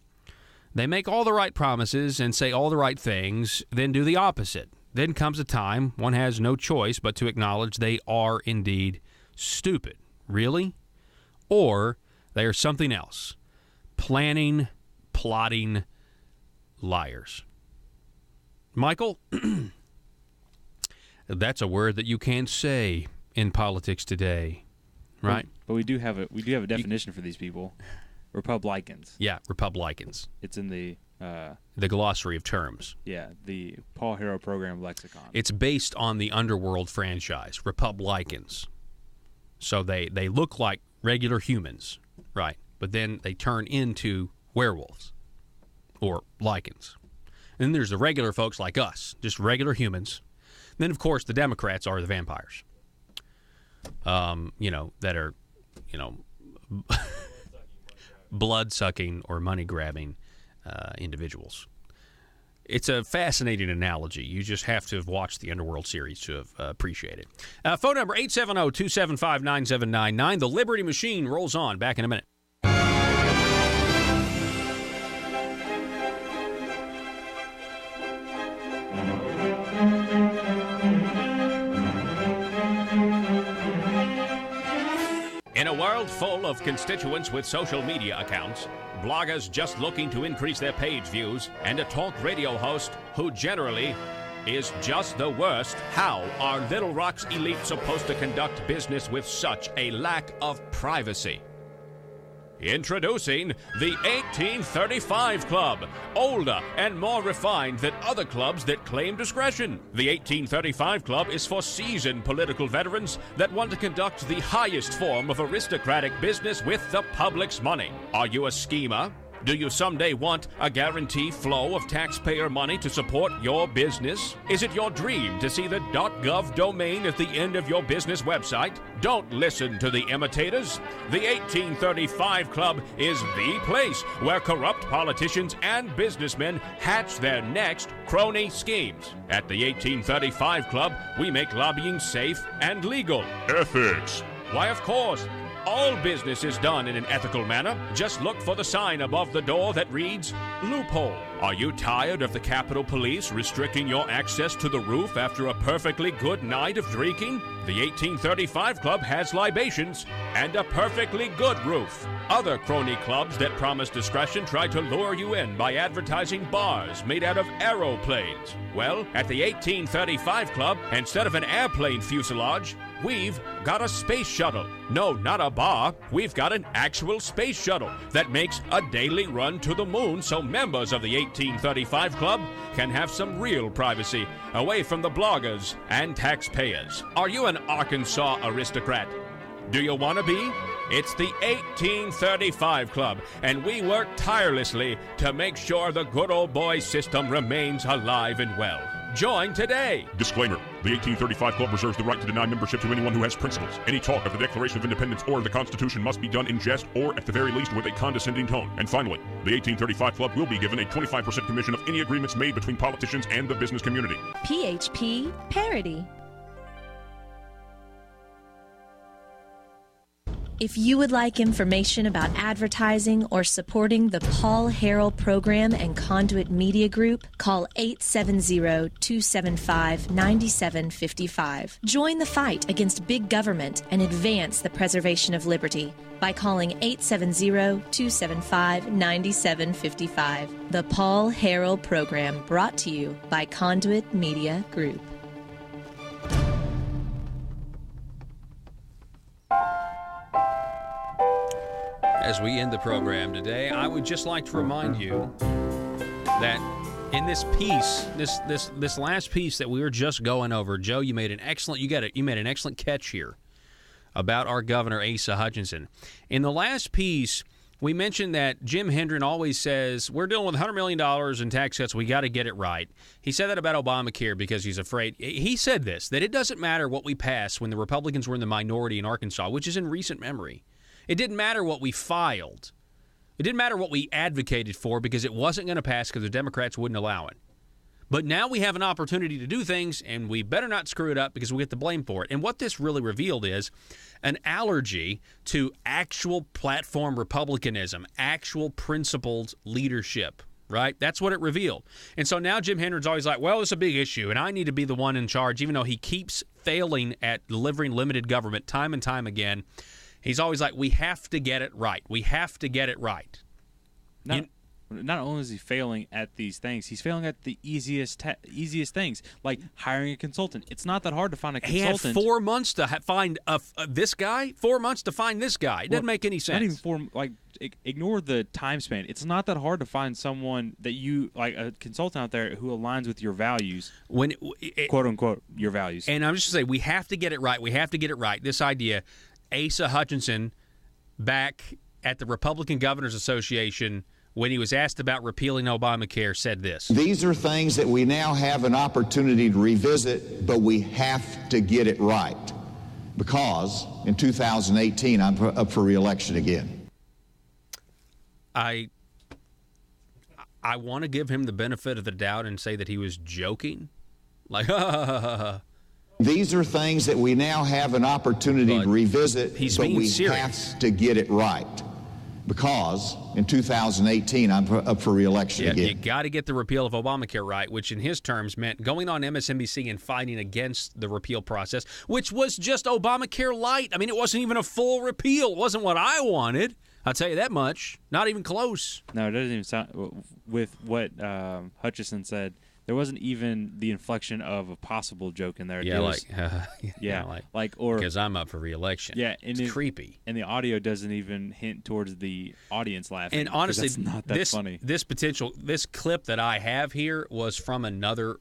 They make all the right promises and say all the right things, then do the opposite. Then comes a time one has no choice but to acknowledge they are indeed stupid. Really? Or they are something else. Planning, plotting liars. Michael, that's a word that you can't say in politics today, right? But we do have a definition for these people. Republicans. Yeah, Republicans. It's in the glossary of terms. Yeah, the Paul Harrell program lexicon. It's based on the Underworld franchise, Republicans. So they look like regular humans, right? But then they turn into werewolves or lichens. And then there's the regular folks like us, just regular humans. And then, of course, the Democrats are the vampires, that are, blood-sucking or money-grabbing individuals. It's a fascinating analogy. You just have to have watched the Underworld series to have appreciated it. Phone number 870-275-9799. The Liberty Machine rolls on. Back in a minute. In a world full of constituents with social media accounts, bloggers just looking to increase their page views, and a talk radio host who generally is just the worst, how are Little Rock's elite supposed to conduct business with such a lack of privacy? Introducing the 1835 Club, older and more refined than other clubs that claim discretion. The 1835 Club is for seasoned political veterans that want to conduct the highest form of aristocratic business with the public's money. Are you a schemer? Do you someday want a guaranteed flow of taxpayer money to support your business? Is it your dream to see the .gov domain at the end of your business website? Don't listen to the imitators. The 1835 Club is the place where corrupt politicians and businessmen hatch their next crony schemes. At the 1835 Club, we make lobbying safe and legal. Ethics. Why, of course. All business is done in an ethical manner. Just look for the sign above the door that reads, loophole. Are you tired of the Capitol Police restricting your access to the roof after a perfectly good night of drinking? The 1835 Club has libations and a perfectly good roof. Other crony clubs that promise discretion try to lure you in by advertising bars made out of aeroplanes. Well, at the 1835 Club, instead of an airplane fuselage, we've got a space shuttle. No, not a bar. We've got an actual space shuttle that makes a daily run to the moon so members of the 1835 Club can have some real privacy away from the bloggers and taxpayers. Are you an Arkansas aristocrat? Do you want to be? It's the 1835 Club, and we work tirelessly to make sure the good old boy system remains alive and well. Join today. Disclaimer. The 1835 Club reserves the right to deny membership to anyone who has principles. Any talk of the Declaration of Independence or the Constitution must be done in jest or, at the very least, with a condescending tone. And finally, the 1835 Club will be given a 25% commission of any agreements made between politicians and the business community. PHP Parody. If you would like information about advertising or supporting the Paul Harrell Program and Conduit Media Group, call 870-275-9755. Join the fight against big government and advance the preservation of liberty by calling 870-275-9755. The Paul Harrell Program, brought to you by Conduit Media Group. As we end the program today, I would just like to remind you that in this piece, this last piece that we were just going over, Joe, you made an excellent catch here about our governor Asa Hutchinson. In the last piece, we mentioned that Jim Hendren always says we're dealing with $100 million in tax cuts. We got to get it right. He said that about Obamacare because he's afraid. He said this, that it doesn't matter what we pass when the Republicans were in the minority in Arkansas, which is in recent memory. It didn't matter what we filed. It didn't matter what we advocated for because it wasn't going to pass because the Democrats wouldn't allow it. But now we have an opportunity to do things, and we better not screw it up because we get the blame for it. And what this really revealed is an allergy to actual platform republicanism, actual principled leadership, right? That's what it revealed. And so now Jim Hendren's always like, well, it's a big issue, and I need to be the one in charge, even though he keeps failing at delivering limited government time and time again. He's always like, we have to get it right. We have to get it right. Not only is he failing at these things, he's failing at the easiest things, like hiring a consultant. It's not that hard to find a consultant. He had 4 months to find this guy. 4 months to find this guy. It doesn't make any sense. Not even ignore the time span. It's not that hard to find someone that you like, a consultant out there who aligns with your values. Quote unquote your values. And I'm just going to say, we have to get it right. We have to get it right. This idea. Asa Hutchinson, back at the Republican Governors Association, when he was asked about repealing Obamacare, said this. These are things that we now have an opportunity to revisit, but we have to get it right. Because in 2018, I'm up for re-election again. I want to give him the benefit of the doubt and say that he was joking. Like, These are things that we now have an opportunity to revisit, but we have to get it right. Because in 2018, I'm up for re-election again. You got to get the repeal of Obamacare right, which in his terms meant going on MSNBC and fighting against the repeal process, which was just Obamacare light. I mean, it wasn't even a full repeal. It wasn't what I wanted. I'll tell you that much. Not even close. No, it doesn't even sound, with what Hutchison said, there wasn't even the inflection of a possible joke in there. Yeah, or because I'm up for re-election. Yeah, and it's creepy. And the audio doesn't even hint towards the audience laughing. And honestly, that's not that funny. This clip that I have here was from another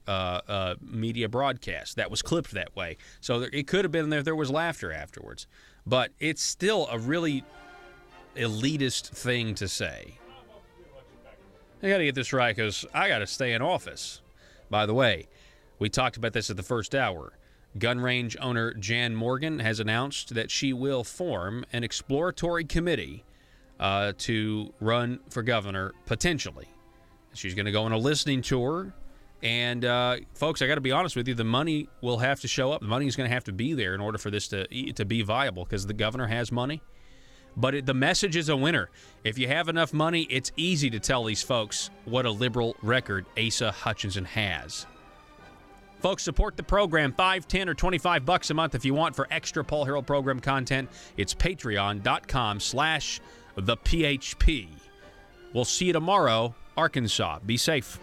media broadcast that was clipped that way. So it could have been there was laughter afterwards. But it's still a really elitist thing to say. I got to get this right because I got to stay in office. By the way, we talked about this at the first hour. Gun range owner Jan Morgan has announced that she will form an exploratory committee to run for governor, potentially. She's going to go on a listening tour. And, folks, I got to be honest with you, the money will have to show up. The money is going to have to be there in order for this to be viable because the governor has money. But the message is a winner. If you have enough money, it's easy to tell these folks what a liberal record Asa Hutchinson has. Folks, support the program, $5, $10, or $25 a month if you want for extra Paul Harrell program content. It's patreon.com/thephp. We'll see you tomorrow, Arkansas. Be safe.